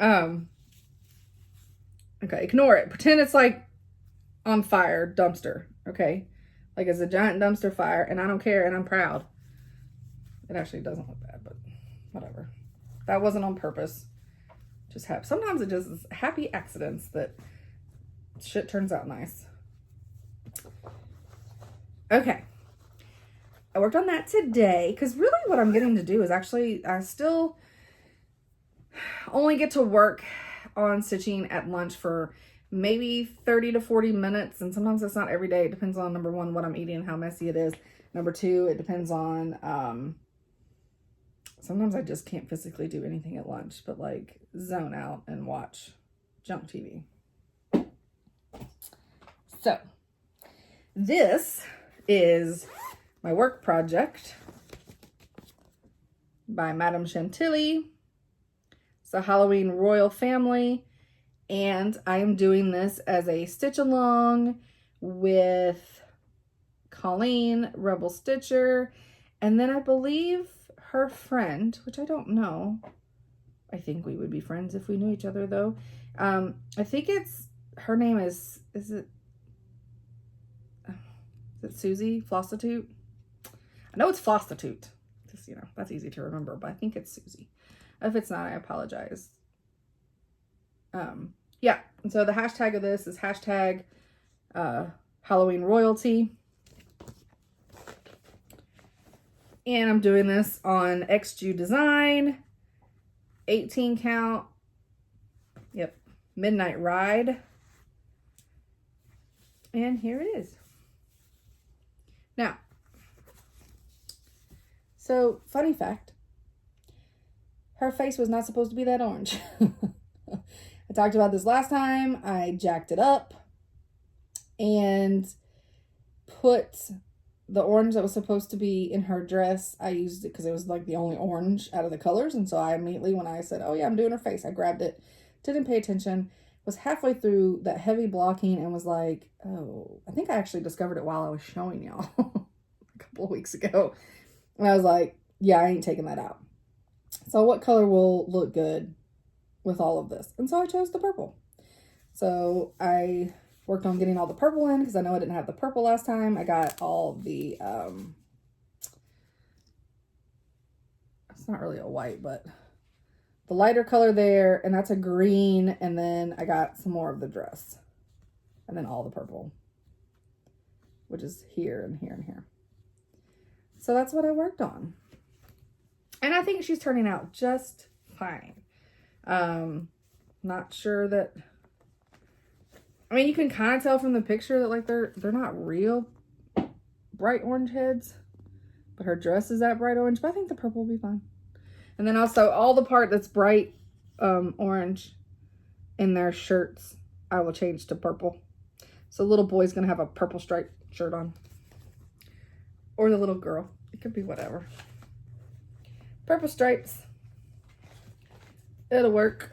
[SPEAKER 1] okay, ignore it. Pretend it's like on fire dumpster, okay? Like it's a giant dumpster fire, and I don't care, and I'm proud. It actually doesn't look bad, but whatever. That wasn't on purpose. Just sometimes it just is happy accidents that shit turns out nice. Okay. I worked on that today because really what I'm getting to do is actually, I still only get to work on stitching at lunch for maybe 30 to 40 minutes. And sometimes it's not every day. It depends on, number one, what I'm eating and how messy it is. Number two, it depends on, sometimes I just can't physically do anything at lunch, but like zone out and watch junk TV. So this is my work project by Madame Chantilly. It's a Halloween royal family. And I am doing this as a stitch along with Colleen, Rebel Stitcher, and then I believe her friend, which I don't know. I think we would be friends if we knew each other though. I think her name is it Susie Flosstube? I know it's Flosstube. Just, you know, that's easy to remember, but I think it's Susie. If it's not, I apologize. Yeah, and so the hashtag of this is hashtag Halloween royalty. And I'm doing this on XJU Design, 18 count. Yep, Midnight Ride. And here it is. Now, so funny fact, her face was not supposed to be that orange. I talked about this last time. I jacked it up and put the orange that was supposed to be in her dress. I used it because it was like the only orange out of the colors. And so I immediately, when I said, oh yeah, I'm doing her face, I grabbed it, didn't pay attention, was halfway through that heavy blocking and was like, oh, I think I actually discovered it while I was showing y'all a couple of weeks ago. And I was like, yeah, I ain't taking that out. So what color will look good with all of this? And so I chose the purple. So I worked on getting all the purple in because I know I didn't have the purple last time. I got all the, it's not really a white, but the lighter color there, and that's a green. And then I got some more of the dress and then all the purple, which is here and here and here. So that's what I worked on. And I think she's turning out just fine. Not sure that, I mean, you can kind of tell from the picture that like they're not real bright orange heads, but her dress is that bright orange, but I think the purple will be fine. And then also all the part that's bright orange in their shirts, I will change to purple. So little boy's gonna have a purple striped shirt on, or the little girl, it could be whatever. Purple stripes. It'll work.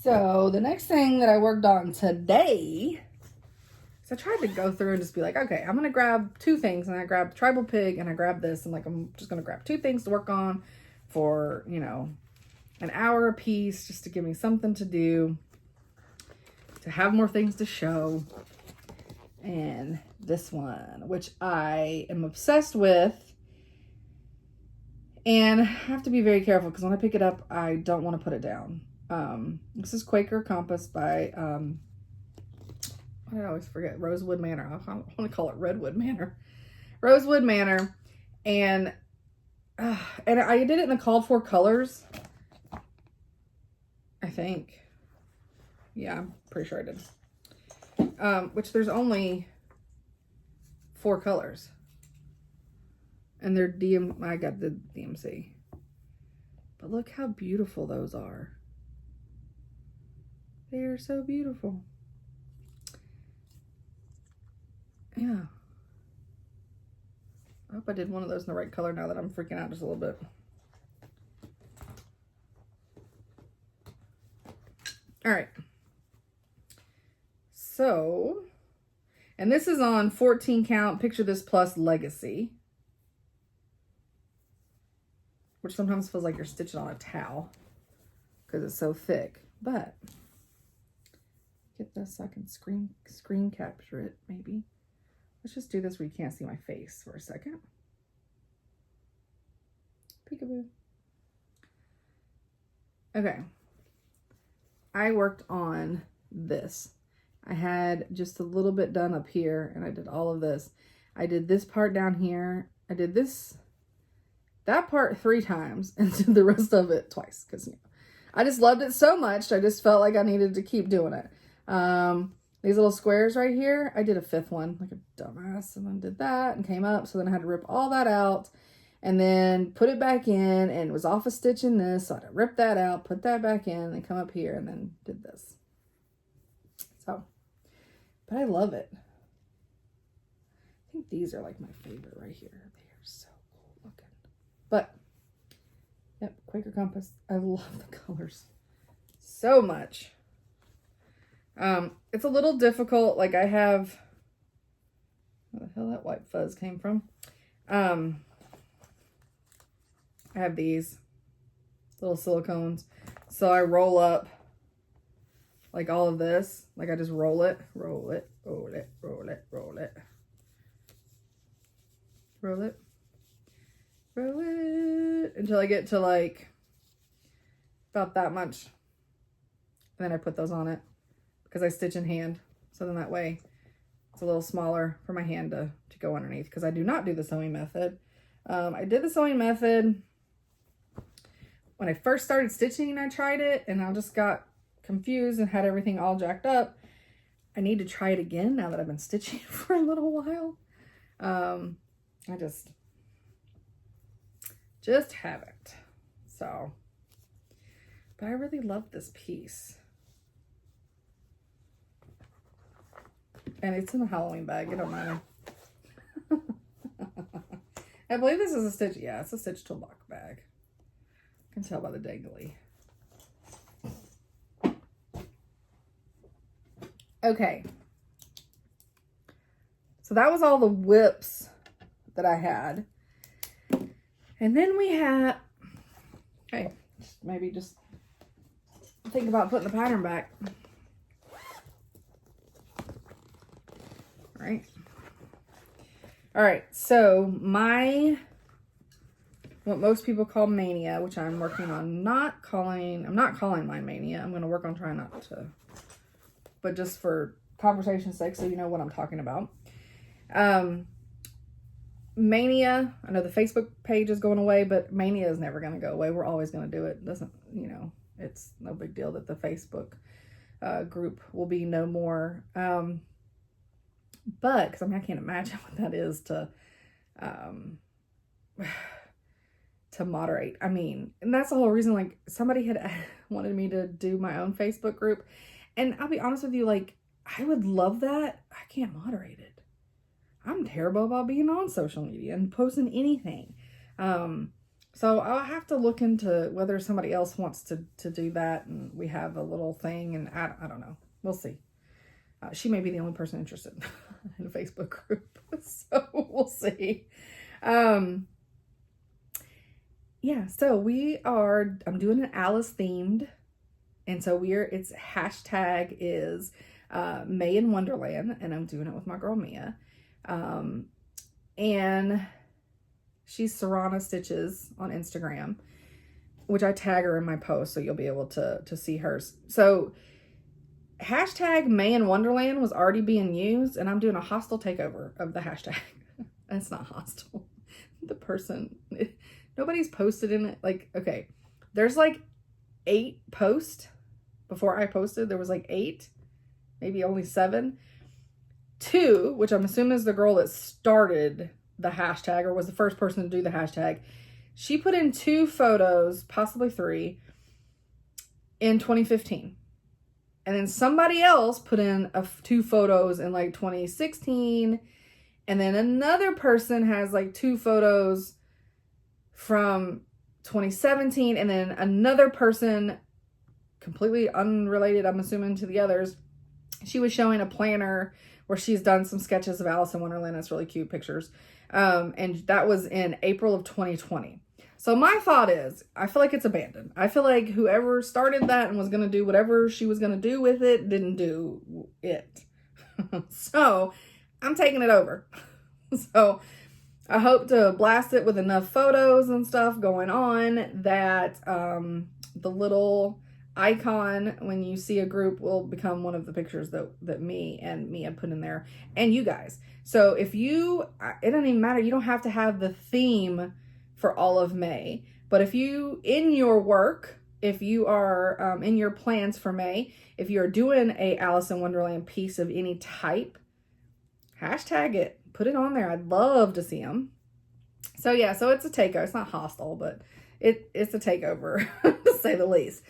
[SPEAKER 1] So the next thing that I worked on today, so I tried to go through and just be like, okay, I'm going to grab two things. And I grabbed Tribal Pig and I grabbed this. And like, I'm just going to grab two things to work on for, you know, an hour a piece, just to give me something to do, to have more things to show. And this one, which I am obsessed with. And I have to be very careful because when I pick it up, I don't want to put it down. This is Quaker Compass by, I always forget, Rosewood Manor. I want to call it Redwood Manor. Rosewood Manor. And I did it in the called for colors. I think. Yeah, I'm pretty sure I did. Which there's only 4 colors. And they're I got the DMC. But look how beautiful those are. They are so beautiful. Yeah. I hope I did one of those in the right color now that I'm freaking out just a little bit. All right. So, and this is on 14 count Picture This Plus Legacy, which sometimes feels like you're stitching on a towel because it's so thick. But get this so I can screen capture it, maybe. Let's just do this where you can't see my face for a second. Peekaboo. Okay. I worked on this. I had just a little bit done up here, and I did all of this. I did this part down here. I did that part 3 times, and did the rest of it twice, because, you know, I just loved it so much. I just felt like I needed to keep doing it. These little squares right here, I did a 5th one, like a dumbass, and then did that, and came up, so then I had to rip all that out, and then put it back in, and was off a stitch in this, so I had to rip that out, put that back in, and come up here, and then did this. So, but I love it. I think these are like my favorite right here. They are so cool looking. But, yep, Quaker Compass. I love the colors so much. It's a little difficult. Like, I have, where the hell that white fuzz came from? I have these little silicones. So I roll up like all of this. Like, I just roll it, roll it, roll it, roll it, roll it. Roll it, roll it, until I get to like about that much. And then I put those on it because I stitch in hand. So then that way it's a little smaller for my hand to go underneath, because I do not do the sewing method. I did the sewing method when I first started stitching, and I tried it, and I just got confused and had everything all jacked up. I need to try it again now that I've been stitching for a little while. I just haven't. So, but I really love this piece. And it's in a Halloween bag. It don't matter. I believe this is a stitch. Yeah, it's a Stitch to Lock bag. I can tell by the dangly. Okay. So that was all the whips that I had. And then we had, okay, maybe just think about putting the pattern back. All right, so what most people call mania, which I'm working on I'm not calling mine mania. I'm going to work on trying not to, but just for conversation's sake, so you know what I'm talking about. Mania, I know the Facebook page is going away, but Mania is never going to go away. We're always going to do it. Doesn't, you know, it's no big deal that the Facebook group will be no more. But, because I mean, I can't imagine what that is to moderate. I mean, and that's the whole reason, like, somebody had wanted me to do my own Facebook group. And I'll be honest with you, like, I would love that. I can't moderate it. I'm terrible about being on social media and posting anything. So I'll have to look into whether somebody else wants to do that. And we have a little thing, and I don't know. We'll see. She may be the only person interested in a Facebook group. So we'll see. Yeah, so I'm doing an Alice themed. And so its hashtag is May in Wonderland. And I'm doing it with my girl, Mia. And she's Serrana Stitches on Instagram, which I tag her in my post, so you'll be able to see hers. So hashtag May in Wonderland was already being used, and I'm doing a hostile takeover of the hashtag. It's not hostile. Nobody's posted in it. Like, okay, there's like 8 posts. Before I posted, there was like 8, maybe only 7. 2, which I'm assuming is the girl that started the hashtag or was the first person to do the hashtag. She put in 2 photos, possibly 3, in 2015. And then somebody else put in 2 photos in like 2016. And then another person has like 2 photos from 2017. And then another person, completely unrelated, I'm assuming, to the others, she was showing a planner where she's done some sketches of Alice in Wonderland. It's really cute pictures. And that was in April of 2020. So my thought is, I feel like it's abandoned. I feel like whoever started that and was going to do whatever she was going to do with it didn't do it. So I'm taking it over. So I hope to blast it with enough photos and stuff going on that the little icon when you see a group will become one of the pictures that me and Mia put in there, and you guys. So if you, it doesn't even matter, you don't have to have the theme for all of May, but if you, in your work, if you are in your plans for May, if you're doing a Alice in Wonderland piece of any type, hashtag it, put it on there. I'd love to see them. So yeah, so it's a takeover. It's not hostile, but it's a takeover to say the least.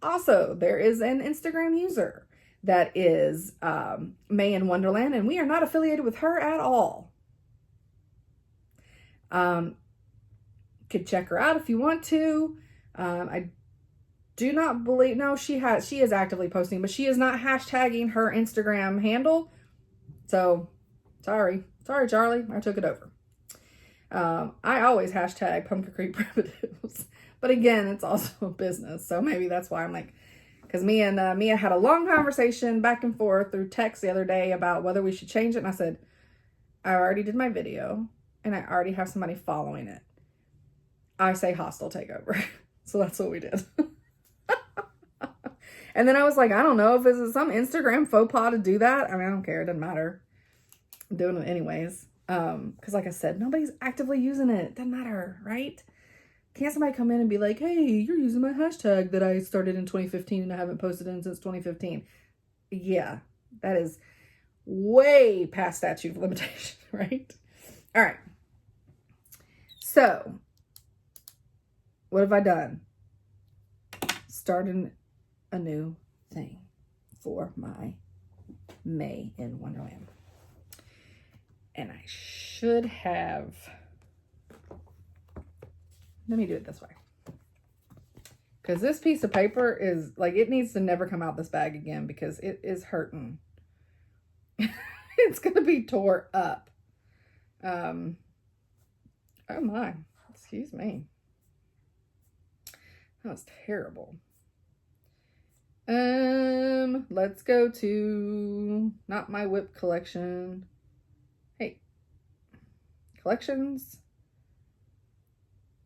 [SPEAKER 1] Also, there is an Instagram user that is May in Wonderland, and we are not affiliated with her at all. Could check her out if you want to. I do not believe, no, she is actively posting, but she is not hashtagging her Instagram handle. So, sorry, Charlie, I took it over. I always hashtag Pumpkin Creek Primitives. But again, it's also a business. So maybe that's why I'm like, because me and Mia had a long conversation back and forth through text the other day about whether we should change it. And I said, I already did my video and I already have somebody following it. I say hostile takeover. So that's what we did. And then I was like, I don't know if it's some Instagram faux pas to do that. I mean, I don't care. It doesn't matter. I'm doing it anyways. Because like I said, nobody's actively using it. It doesn't matter, right? Can't somebody come in and be like, hey, you're using my hashtag that I started in 2015 and I haven't posted in since 2015. Yeah, that is way past statute of limitation, right? All right. So, what have I done? Starting a new thing for my May in Wonderland. And I should have... Let me do it this way. Because this piece of paper is, like, it needs to never come out this bag again because it is hurting. It's going to be tore up. Oh my. Excuse me. That was terrible. Let's go to, not my whip collection. Hey. Collections.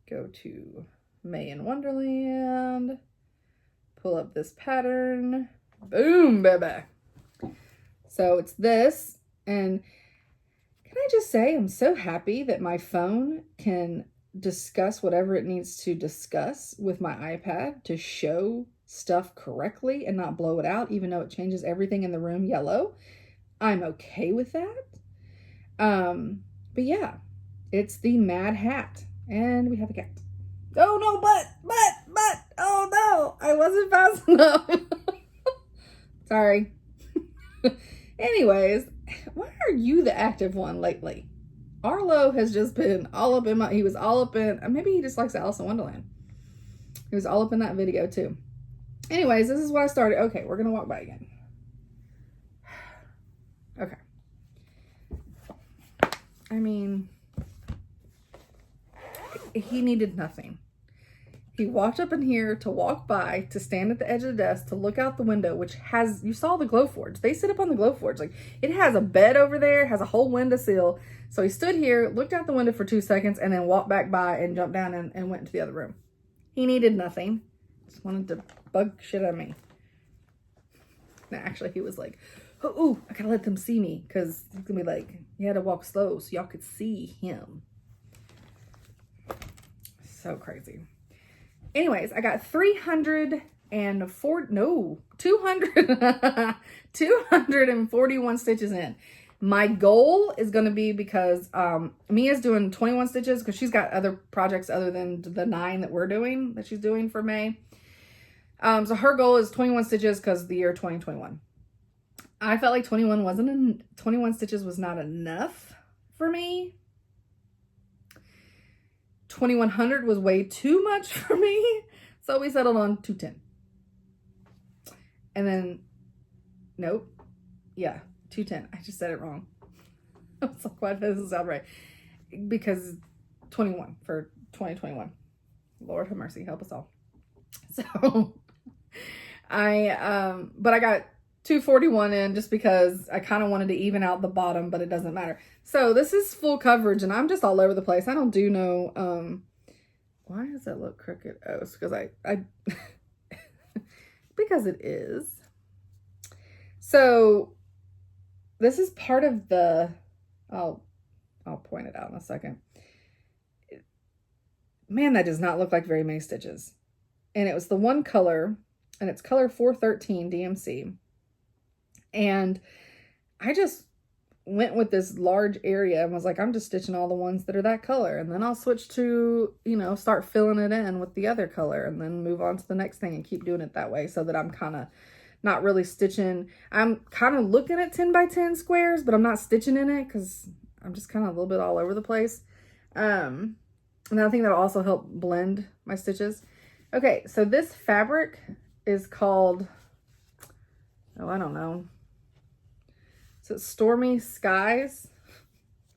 [SPEAKER 1] Go to May in Wonderland, pull up this pattern, boom, baby. So it's this, and can I just say I'm so happy that my phone can discuss whatever it needs to discuss with my iPad to show stuff correctly and not blow it out, even though it changes everything in the room yellow. I'm okay with that. But yeah, it's the Mad Hat. And we have a cat. Oh no, but, oh no, I wasn't fast enough. Sorry. Anyways, why are you the active one lately? Arlo has just been all up in he was all up in, maybe he just likes Alice in Wonderland. He was all up in that video too. Anyways, this is what I started. Okay, we're going to walk by again. Okay. I mean... He needed nothing. He walked up in here to walk by, to stand at the edge of the desk, to look out the window, which has, you saw the glow forge. They sit up on the glow forge. Like, it has a bed over there, has a whole windowsill. So he stood here, looked out the window for 2 seconds, and then walked back by and jumped down and went into the other room. He needed nothing. Just wanted to bug shit out of me. No, actually, he was like, oh, I gotta let them see me. Because he's gonna be like, you had to walk slow so y'all could see him. So crazy. Anyways, I got 241 stitches in. My goal is going to be, because Mia's doing 21 stitches because she's got other projects other than the 9 that we're doing, that she's doing for May. So her goal is 21 stitches because of the year 2021. I felt like 21 stitches was not enough for me. 2100 was way too much for me. So we settled on 210. And then, nope. Yeah, 210. I just said it wrong. I was like, why does this sound right? Because 21 for 2021. Lord have mercy, help us all. So but I got 241 in just because I kind of wanted to even out the bottom, but it doesn't matter. So this is full coverage and I'm just all over the place. I don't do no, why does that look crooked? Oh, it's because I because it is. So this is part of the, I'll point it out in a second. Man, that does not look like very many stitches. And it was the one color, and it's color 413 DMC. And I just went with this large area and was like, I'm just stitching all the ones that are that color. And then I'll switch to, you know, start filling it in with the other color and then move on to the next thing and keep doing it that way so that I'm kind of not really stitching. I'm kind of looking at 10 by 10 squares, but I'm not stitching in it because I'm just kind of a little bit all over the place. And I think that'll also help blend my stitches. Okay, so this fabric is called, oh, I don't know. So it's Stormy Skies.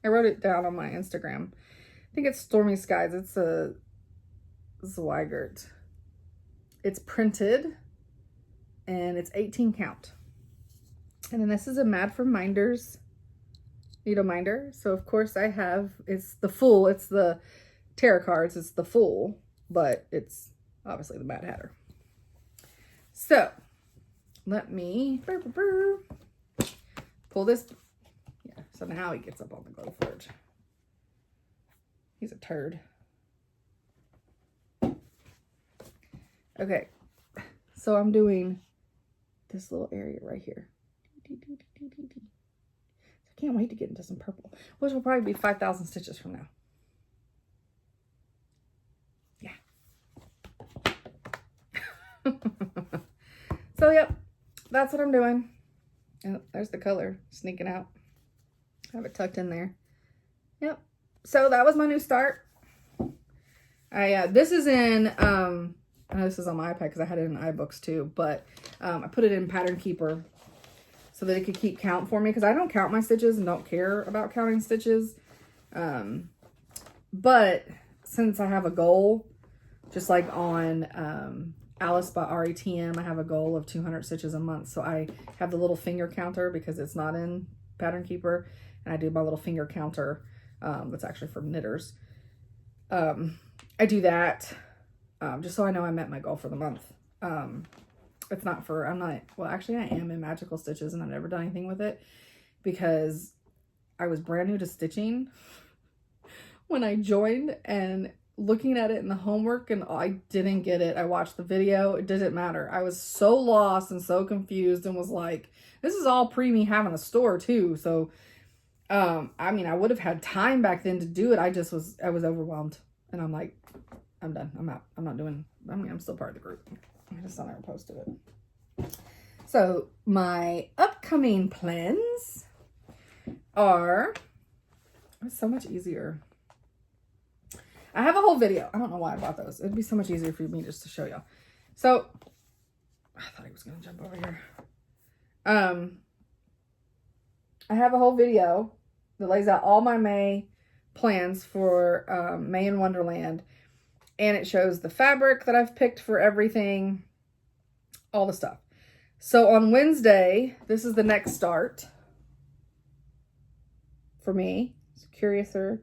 [SPEAKER 1] I wrote it down on my Instagram. I think it's Stormy Skies. It's a Zweigert. It's printed and it's 18 count. And then this is a Mad for Minders needle minder. So of course I have, it's the full, it's the tarot cards, it's the full, but it's obviously the Mad Hatter. So let me pull this. Yeah, so now he gets up on the glow forge. He's a turd. Okay, so I'm doing this little area right here. I can't wait to get into some purple, which will probably be 5,000 stitches from now. Yeah. So, yep, that's what I'm doing. And there's the color sneaking out. I have it tucked in there. Yep. So that was my new start. This is in, I know this is on my iPad because I had it in iBooks too, but I put it in Pattern Keeper so that it could keep count for me because I don't count my stitches and don't care about counting stitches. But since I have a goal, just like on Alice by RETM, I have a goal of 200 stitches a month. So I have the little finger counter because it's not in Pattern Keeper. And I do my little finger counter that's actually for knitters. I do that just so I know I met my goal for the month. It's not for, I'm not, well, actually I am in Magical Stitches and I've never done anything with it because I was brand new to stitching when I joined and looking at it in the homework and I didn't get it. I watched the video. It didn't matter. I was so lost and so confused and was like, this is all pre me having a store too. So, I mean, I would have had time back then to do it. I was overwhelmed and I'm like, I'm done. I'm out. I'm not doing, I mean, I'm still part of the group. I just never posted it. So my upcoming plans are, it's so much easier. I have a whole video. I don't know why I bought those. It'd be so much easier for me just to show y'all. So I thought he was going to jump over here. I have a whole video that lays out all my May plans for May in Wonderland. And it shows the fabric that I've picked for everything, all the stuff. So on Wednesday, this is the next start for me. It's curiouser.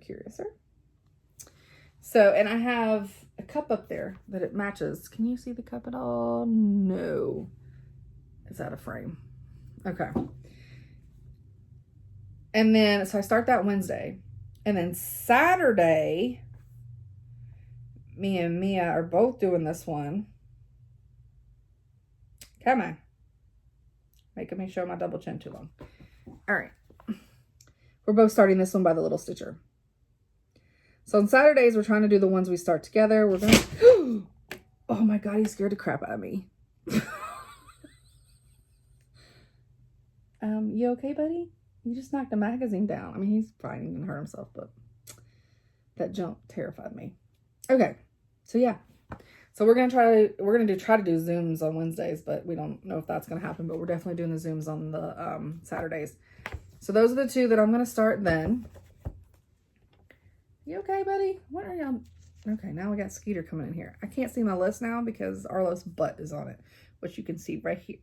[SPEAKER 1] So, and I have a cup up there that it matches. Can you see the cup at all? No. Is that a frame? Okay. And then, so I start that Wednesday. And then Saturday, me and Mia are both doing this one. Come on. Making me show my double chin too long. All right. We're both starting this one by the Little Stitcher. So on Saturdays, we're trying to do the ones we start together. We're going to... Oh my God, he scared the crap out of me. You okay, buddy? You just knocked a magazine down. I mean, he's fine. He didn't hurt himself, but that jump terrified me. Okay. So yeah, so we're gonna try to do Zooms on Wednesdays, but we don't know if that's gonna happen. But we're definitely doing the Zooms on the Saturdays. So those are the two that I'm gonna start then. You okay, buddy? What are y'all? Okay, now we got Skeeter coming in here. I can't see my list now because Arlo's butt is on it, which you can see right here.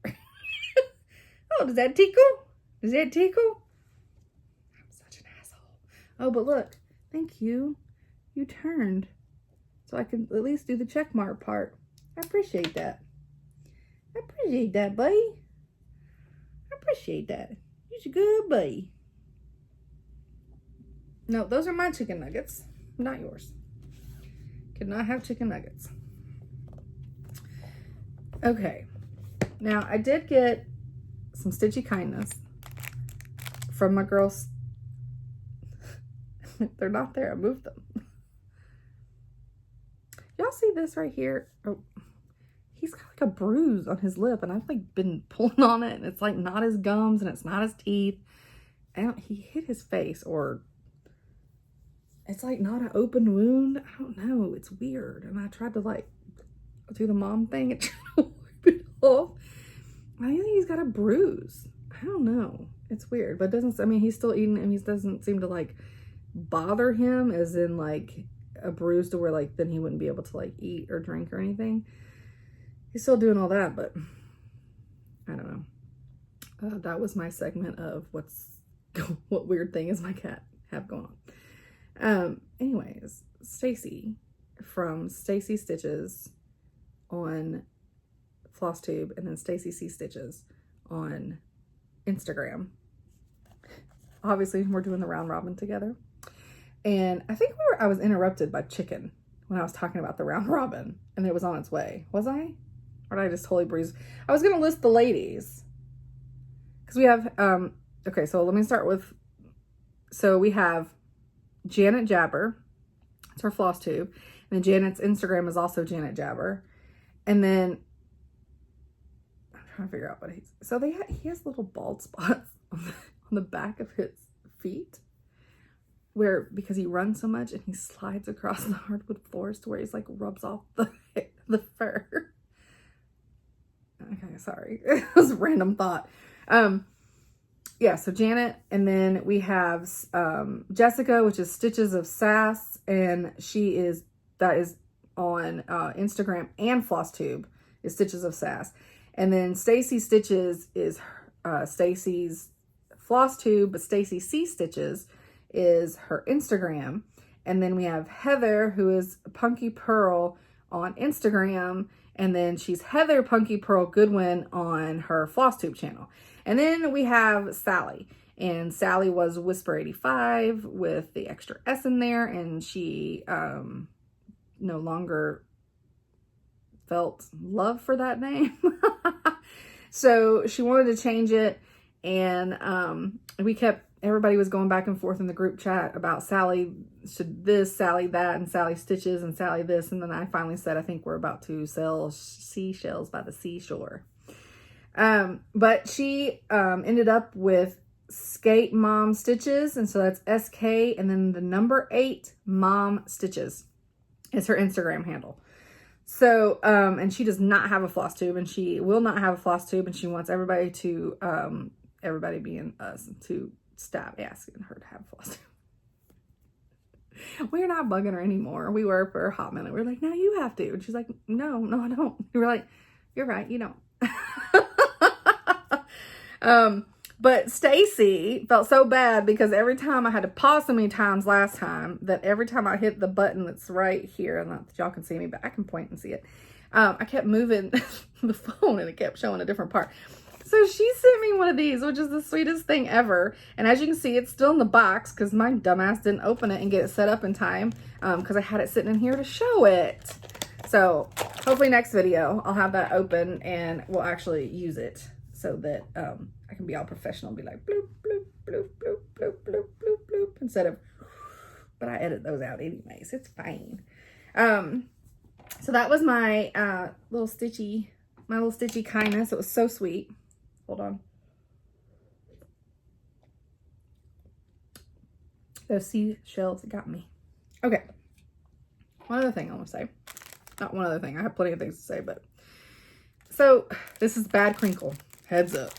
[SPEAKER 1] Oh, does that tickle? Does that tickle? I'm such an asshole. Oh, but look. Thank you. You turned. So I can at least do the check mark part. I appreciate that. I appreciate that, buddy. I appreciate that. You're a good buddy. No, those are my chicken nuggets, not yours. Could not have chicken nuggets. Okay. Now, I did get some stitchy kindness from my girls. They're not there. I moved them. Y'all see this right here? Oh, he's got like a bruise on his lip, and I've like been pulling on it, and it's like not his gums, and it's not his teeth. And he hit his face, or it's like not an open wound. I don't know. It's weird. And I tried to like do the mom thing and try to wipe it off. I think he's got a bruise. I don't know. It's weird, but it doesn't, I mean, he's still eating and he doesn't seem to like bother him, as in like a bruise to where like then he wouldn't be able to like eat or drink or anything. He's still doing all that, but I don't know. That was my segment of what weird thing is my cat have going on. Anyways, Stacy from Stacy Stitches on Flosstube, and then Stacy C Stitches on Instagram. Obviously, we're doing the round robin together. And I think I was interrupted by Chicken when I was talking about the round robin, and it was on its way. Was I? Or did I just totally breeze? I was going to list the ladies. Because we have, okay, so let me start with, so we have Janet Jabber. It's her Flosstube. And then Janet's Instagram is also Janet Jabber. And then, I'm trying to figure out what so he has little bald spots on the back of his feet. Because he runs so much and he slides across the hardwood floors to where he's like rubs off the fur. Okay, sorry. It was a random thought. Yeah, so Janet, and then we have Jessica, which is Stitches of Sass, and that is on Instagram and Flosstube, is Stitches of Sass. And then Stacy Stitches is Stacy's Flosstube, but Stacy C Stitches is her Instagram. And then we have Heather, who is Punky Pearl on Instagram, and then she's Heather Punky Pearl Goodwin on her Flosstube channel. And then we have Sally, and Sally was Whisper 85 with the extra S in there, and she no longer felt love for that name. So she wanted to change it, and everybody was going back and forth in the group chat about Sally should this, Sally that, and Sally Stitches, and Sally this. And then I finally said, I think we're about to sell seashells by the seashore. But she ended up with Skate Mom Stitches, and so that's SK, and then the number 8 Mom Stitches is her Instagram handle. So, and she does not have a Flosstube, and she will not have a Flosstube, and she wants everybody to, everybody being us, to stop asking her to have a Flosstube. We're not bugging her anymore. We were for a hot minute. We're like, no, you have to. And she's like, no, I don't. We were like, you're right, you don't. But Stacy felt so bad because every time I had to pause so many times last time that every time I hit the button that's right here, and not that y'all can see me, but I can point and see it. I kept moving the phone and it kept showing a different part. So she sent me one of these, which is the sweetest thing ever. And as you can see, it's still in the box because my dumbass didn't open it and get it set up in time because I had it sitting in here to show it. So hopefully next video, I'll have that open and we'll actually use it so that I can be all professional and be like bloop, bloop, bloop, bloop, bloop, bloop, bloop, bloop, instead of, but I edit those out anyways. It's fine. So that was my little stitchy kindness. It was so sweet. Hold on. Those seashells got me. Okay. One other thing I want to say. Not one other thing. I have plenty of things to say, but. So, this is Bad Crinkle. Heads up.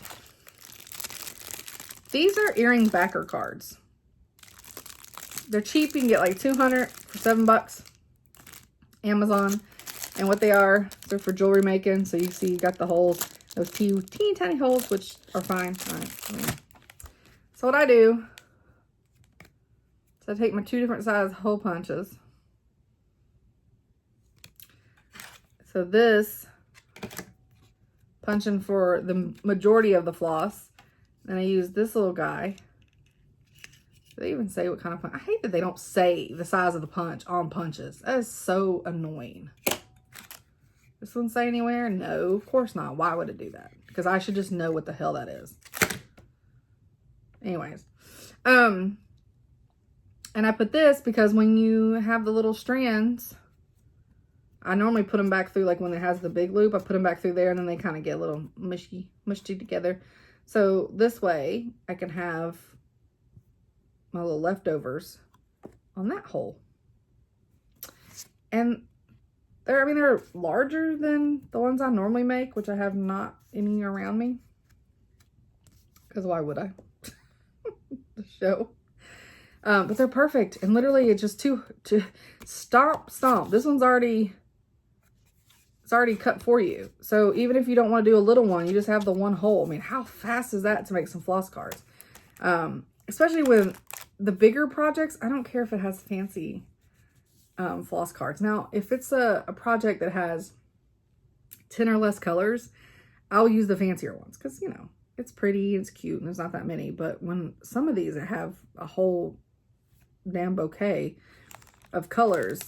[SPEAKER 1] These are earring backer cards. They're cheap. You can get like 200 for $7. Amazon. And what they are, they're for jewelry making. So you see you got the holes, those teeny tiny holes, which are fine. All right. So what I do, so I take my 2 different size hole punches. So this, punching for the majority of the floss. Then I use this little guy. They even say what kind of punch. I hate that they don't say the size of the punch on punches. That is so annoying. This one say anywhere? No, of course not. Why would it do that? Because I should just know what the hell that is. Anyways. And I put this because when you have the little strands, I normally put them back through, like when it has the big loop, I put them back through there and then they kind of get a little mushy together. So this way I can have my little leftovers on that hole. And they're larger than the ones I normally make, which I have not any around me. Because why would I? The show. But they're perfect. And literally it's just to stomp. This one's already cut for you. So even if you don't want to do a little one, you just have the one hole. I mean, how fast is that to make some floss cards? Especially with the bigger projects, I don't care if it has fancy floss cards. Now, if it's a project that has 10 or less colors, I'll use the fancier ones because, you know, it's pretty, it's cute, and there's not that many. But when some of these that have a whole damn bouquet of colors,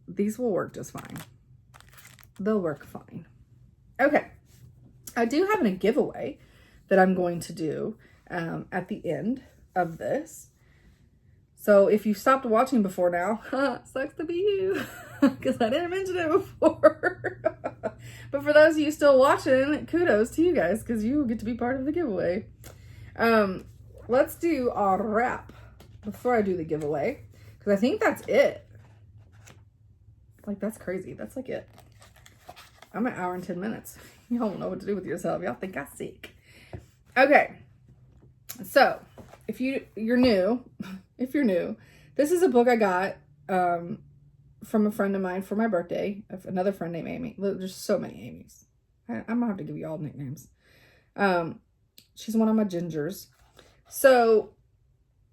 [SPEAKER 1] these will work just fine. They'll work fine. Okay. I do have a giveaway that I'm going to do at the end of this. So if you stopped watching before now, sucks to be you, because I didn't mention it before. But for those of you still watching, kudos to you guys, because you get to be part of the giveaway. Let's do our wrap before I do the giveaway, because I think that's it. Like, that's crazy. That's like it. I'm an hour and 10 minutes. Y'all don't know what to do with yourself. Y'all think I'm sick. Okay. So, if you're new, this is a book I got from a friend of mine for my birthday. Another friend named Amy. There's so many Amy's. I'm gonna have to give you all nicknames. She's one of my gingers. So,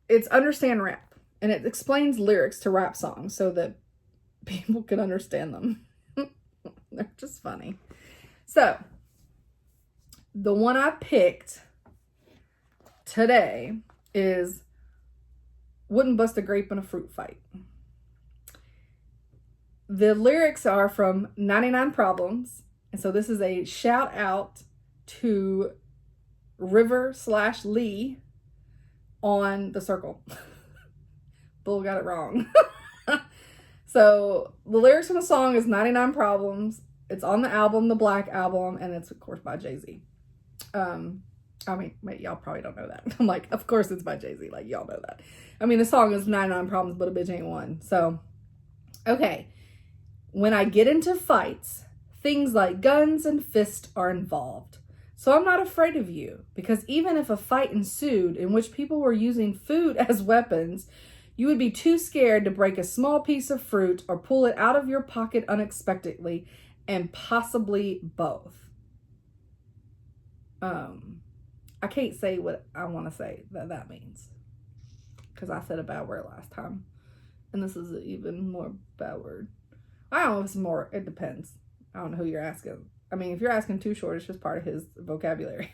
[SPEAKER 1] it's Understand Rap, and it explains lyrics to rap songs so that people can understand them. They're just funny. So, the one I picked today is Wouldn't Bust a Grape in a Fruit Fight. The lyrics are from 99 Problems. And so this is a shout out to River/Lee on The Circle. Bull got it wrong. So the lyrics from the song is 99 Problems. It's on the album, the Black Album, and it's of course by Jay-Z. I mean, wait, y'all probably don't know that. I'm like, of course it's by Jay-Z. Like, y'all know that. I mean, the song is 99 Problems, but a bitch ain't one. So, okay. When I get into fights, things like guns and fists are involved. So I'm not afraid of you, because even if a fight ensued in which people were using food as weapons, you would be too scared to break a small piece of fruit or pull it out of your pocket unexpectedly, and possibly both. I can't say what I want to say that means, because I said a bad word last time, and this is an even more bad word. I don't know if it's more, it depends. I don't know who you're asking. I mean, if you're asking Too Short, it's just part of his vocabulary.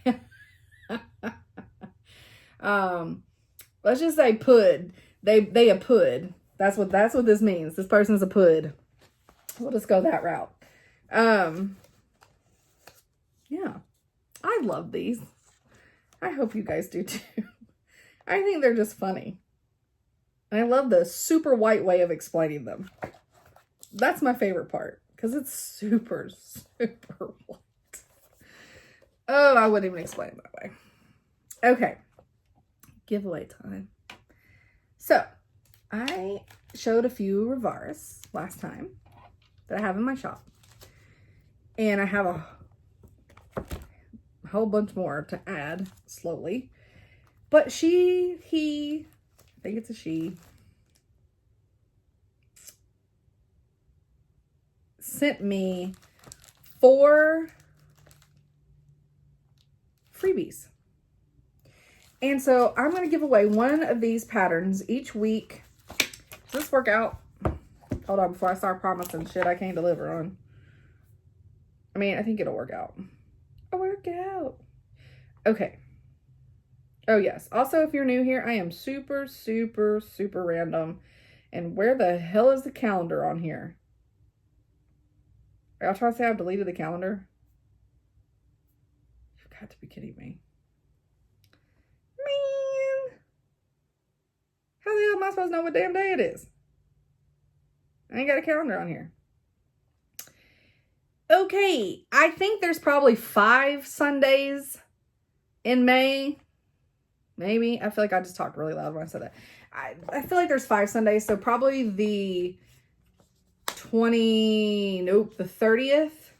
[SPEAKER 1] Let's just say pud. They a pud. That's what this means. This person's a pud. We'll just go that route. Yeah. I love these. I hope you guys do too. I think they're just funny. And I love the super white way of explaining them. That's my favorite part, because it's super, super white. Oh, I wouldn't even explain it that way. Okay. Giveaway time. So, I showed a few Rivaris last time that I have in my shop. And I have a whole bunch more to add slowly. But I think it's a she. sent me 4 freebies. And so I'm going to give away one of these patterns each week. Does this work out? Hold on, before I start promising shit I can't deliver on. I mean, I think it'll work out. It'll work out. Okay. Oh, yes. Also, if you're new here, I am super, super, super random. And where the hell is the calendar on here? Are y'all trying to say I've deleted the calendar? You've got to be kidding me. Man. How the hell am I supposed to know what damn day it is? I ain't got a calendar on here. Okay, I think there's probably 5 Sundays in May. Maybe. I feel like I just talked really loud when I said that. I feel like there's 5 Sundays, so probably the 30th.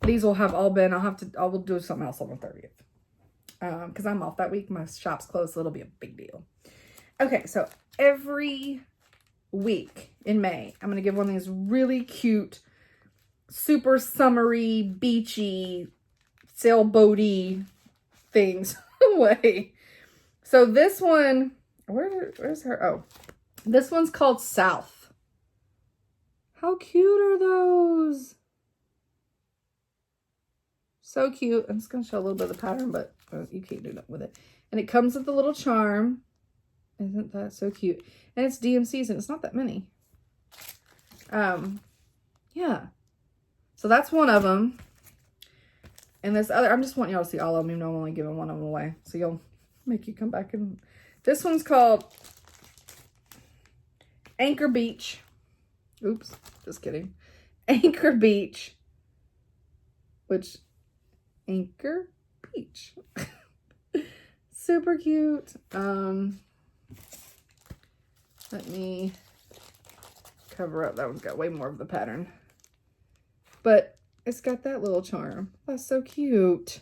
[SPEAKER 1] These will have all been, I will do something else on the 30th. Because I'm off that week. My shop's closed, so it'll be a big deal. Okay, so every week in May, I'm going to give one of these really cute, super summery, beachy, sailboaty things away. So this one, where's her? Oh, this one's called South. How cute are those? So cute. I'm just going to show a little bit of the pattern, but you can't do nothing with it. And it comes with a little charm. Isn't that so cute? And it's DMCs, and it's not that many. Yeah. So that's one of them. And this other, I'm just wanting y'all to see all of them, even though I'm only giving one of them away. So you'll make you come back and... This one's called Anchor Beach. Oops, just kidding. Anchor Beach. Which, Anchor Beach. Super cute. Let me cover up. That one's got way more of the pattern. But it's got that little charm. That's so cute.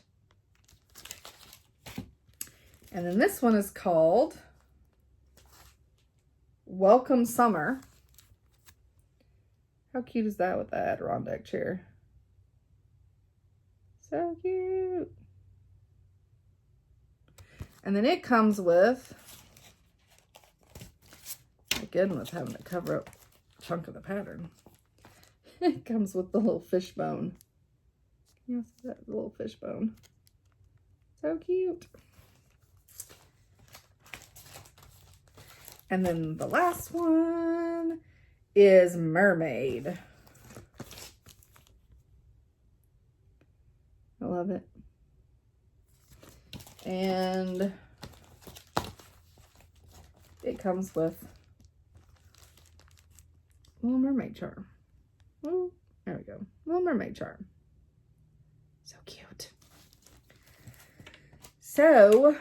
[SPEAKER 1] And then this one is called Welcome Summer. How cute is that with the Adirondack chair? So cute. And then it comes with, again, with having to cover up a chunk of the pattern. It comes with the little fishbone. You see that little fishbone? So cute. And then the last one is Mermaid. I love it. And it comes with a little mermaid charm. Oh, there we go. Little mermaid charm. So cute. So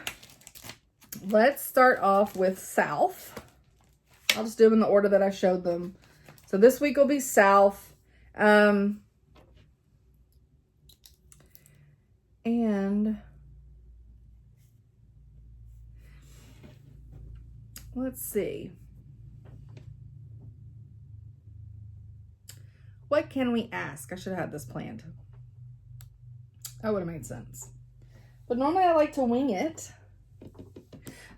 [SPEAKER 1] let's start off with South. I'll just do them in the order that I showed them. So this week will be South. And let's see. What can we ask? I should have had this planned. That would have made sense. But normally I like to wing it.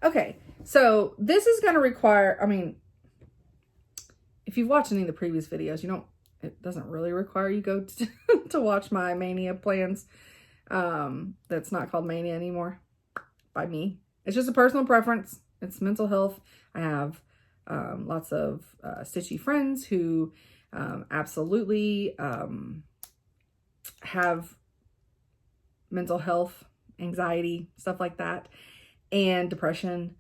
[SPEAKER 1] Okay, so this is going to require, I mean, if you've watched any of the previous videos, it doesn't really require you go to watch my Mania plans. That's not called Mania anymore by me. It's just a personal preference. It's mental health. I have lots of stitchy friends who absolutely have mental health, anxiety, stuff like that, and depression.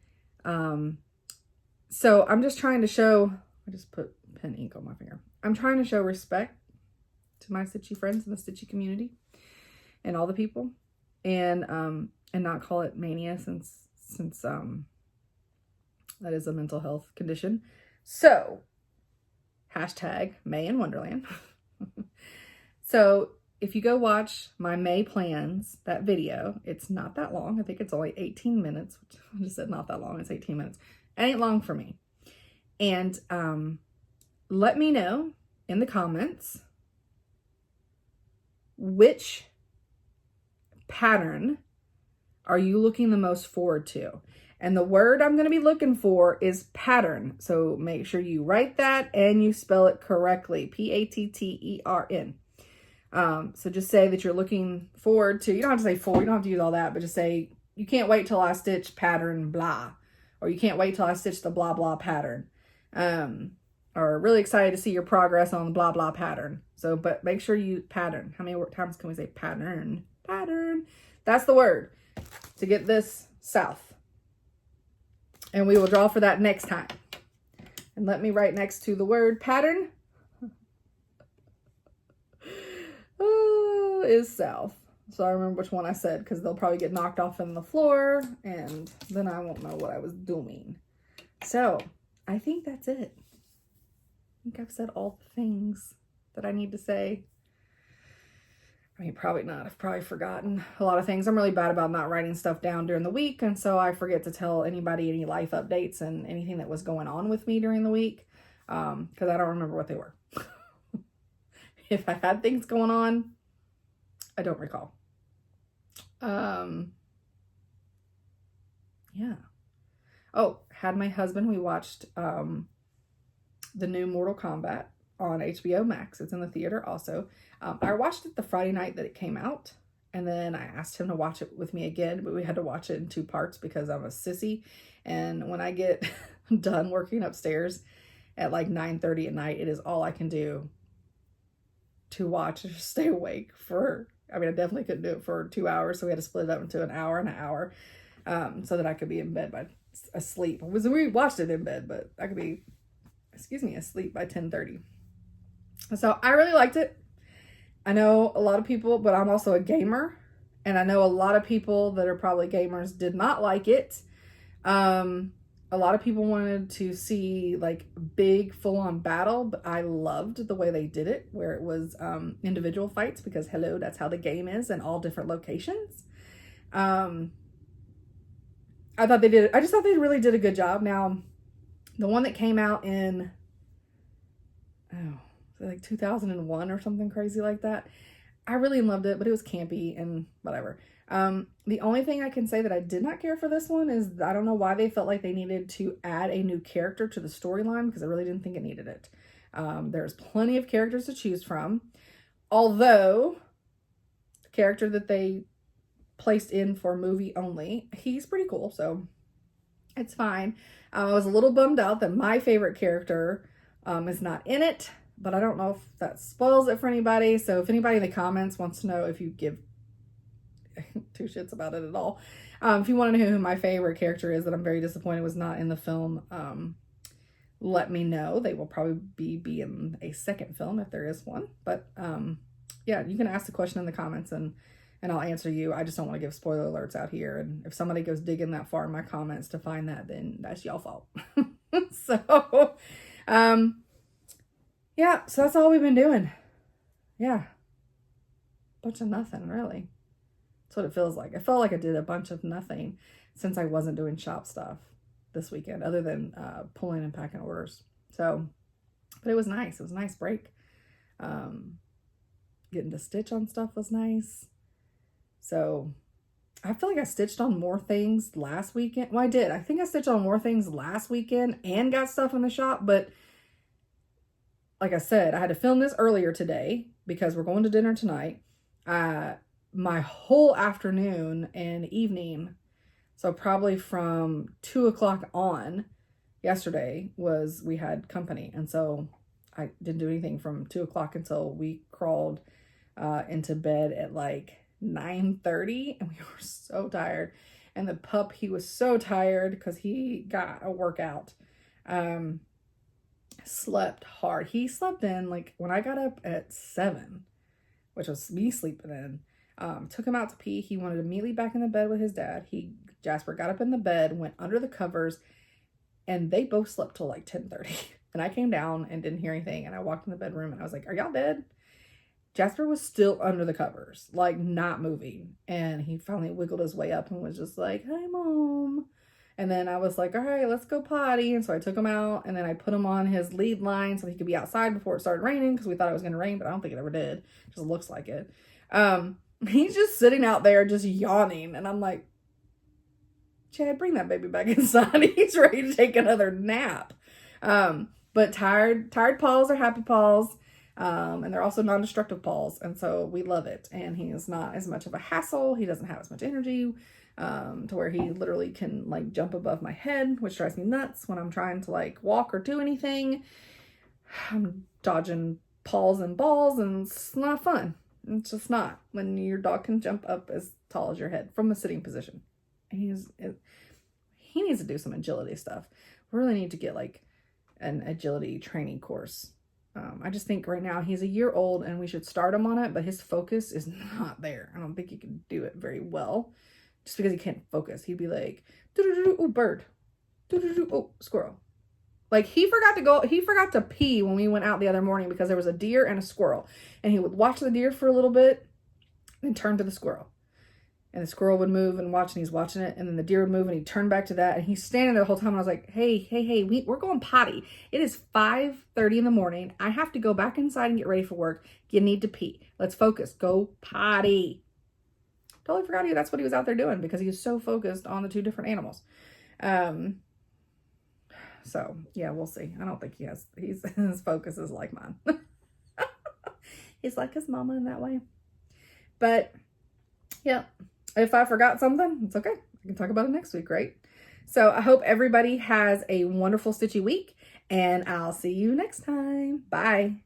[SPEAKER 1] So I'm just trying to show, I just put pen ink on my finger. I'm trying to show respect to my stitchy friends in the stitchy community and all the people, and not call it mania since that is a mental health condition. So hashtag May in Wonderland. So if you go watch my May plans, that video, it's not that long. I think it's only 18 minutes. I just said not that long. It's 18 minutes. It ain't long for me. And let me know in the comments which pattern are you looking the most forward to. And the word I'm going to be looking for is pattern. So make sure you write that and you spell it correctly. Pattern. So just say that you're looking forward to, you don't have to say for, you don't have to use all that, but just say, you can't wait till I stitch pattern blah, or you can't wait till I stitch the blah blah pattern. Or really excited to see your progress on the blah blah pattern. So, but make sure you pattern. How many times can we say pattern? Pattern. That's the word to get this south. And we will draw for that next time. And let me write next to the word pattern. Is south. So I remember which one I said, because they'll probably get knocked off in the floor and then I won't know what I was doing. So I think that's it. I think I've said all the things that I need to say. I mean, probably not. I've probably forgotten a lot of things. I'm really bad about not writing stuff down during the week. And so I forget to tell anybody any life updates and anything that was going on with me during the week. Because I don't remember what they were. If I had things going on, I don't recall. Yeah. Oh, had my husband, we watched the new Mortal Kombat on HBO Max. It's in the theater also. I watched it the Friday night that it came out, and then I asked him to watch it with me again, but we had to watch it in 2 parts because I'm a sissy, and when I get done working upstairs at like 9:30 at night, it is all I can do to watch and stay awake for, I mean, I definitely couldn't do it for 2 hours, so we had to split it up into an hour and an hour, so that I could be in bed by asleep. We watched it in bed, but I could be, asleep by 10:30. So I really liked it. I know a lot of people, but I'm also a gamer, and I know a lot of people that are probably gamers did not like it. A lot of people wanted to see like big full-on battle, but I loved the way they did it, where it was individual fights, because hello, that's how the game is in all different locations. I thought I just thought they really did a good job. Now, the one that came out in, like 2001 or something crazy like that, I really loved it, but it was campy and whatever. The only thing I can say that I did not care for this one is I don't know why they felt like they needed to add a new character to the storyline, because I really didn't think it needed it. There's plenty of characters to choose from, although the character that they placed in for movie only, he's pretty cool, so it's fine. I was a little bummed out that my favorite character is not in it, but I don't know if that spoils it for anybody. So if anybody in the comments wants to know if you give 2 shits about it at all, if you want to know who my favorite character is that I'm very disappointed was not in the film, let me know. They will probably be in a second film if there is one. But yeah, you can ask the question in the comments and I'll answer you. I just don't want to give spoiler alerts out here. And if somebody goes digging that far in my comments to find that, then that's y'all fault. So, yeah, so that's all we've been doing. Yeah. Bunch of nothing, really. That's what it feels like. I felt like I did a bunch of nothing since I wasn't doing shop stuff this weekend, other than pulling and packing orders. So, but it was nice. It was a nice break. Getting to stitch on stuff was nice. So, I feel like I stitched on more things last weekend. Well, I did. I think I stitched on more things last weekend and got stuff in the shop, but like I said, I had to film this earlier today because we're going to dinner tonight. My whole afternoon and evening, so probably from 2 o'clock on yesterday, we had company. And so I didn't do anything from 2 o'clock until we crawled into bed at like 9:30, and we were so tired. And the pup, he was so tired because he got a workout. Slept hard. He slept in, like, when I got up at 7, which was me sleeping in, took him out to pee. He wanted immediately back in the bed with his dad. Jasper got up in the bed, went under the covers, and they both slept till like 10:30. And I came down and didn't hear anything, and I walked in the bedroom and I was like, are y'all dead? Jasper was still under the covers, like not moving. And he finally wiggled his way up and was just like, hi, Mom. And then I was like, all right, let's go potty. And so I took him out, and then I put him on his lead line so he could be outside before it started raining, because we thought it was going to rain, but I don't think it ever did. It just looks like it. He's just sitting out there just yawning. And I'm like, Chad, bring that baby back inside. He's ready to take another nap. But tired paws are happy paws. And they're also non-destructive paws. And so we love it. And he is not as much of a hassle. He doesn't have as much energy, to where he literally can like jump above my head, which drives me nuts when I'm trying to like walk or do anything. I'm dodging paws and balls, and it's not fun. It's just not when your dog can jump up as tall as your head from a sitting position. He needs to do some agility stuff. We really need to get like an agility training course. I just think right now he's a year old and we should start him on it, but his focus is not there. I don't think he can do it very well just because he can't focus. He'd be like, oh, bird, oh, squirrel. Like he forgot to pee when we went out the other morning because there was a deer and a squirrel, and he would watch the deer for a little bit and turn to the squirrel. And the squirrel would move and watch, and he's watching it. And then the deer would move and he'd turn back to that. And he's standing there the whole time. And I was like, hey, we're going potty. It is 5:30 in the morning. I have to go back inside and get ready for work. You need to pee. Let's focus. Go potty. Totally forgot that's what he was out there doing because he was so focused on the two different animals. So yeah, we'll see. I don't think his focus is like mine. He's like his mama in that way. But yeah. If I forgot something, it's okay. I can talk about it next week, right? So I hope everybody has a wonderful stitchy week, and I'll see you next time. Bye.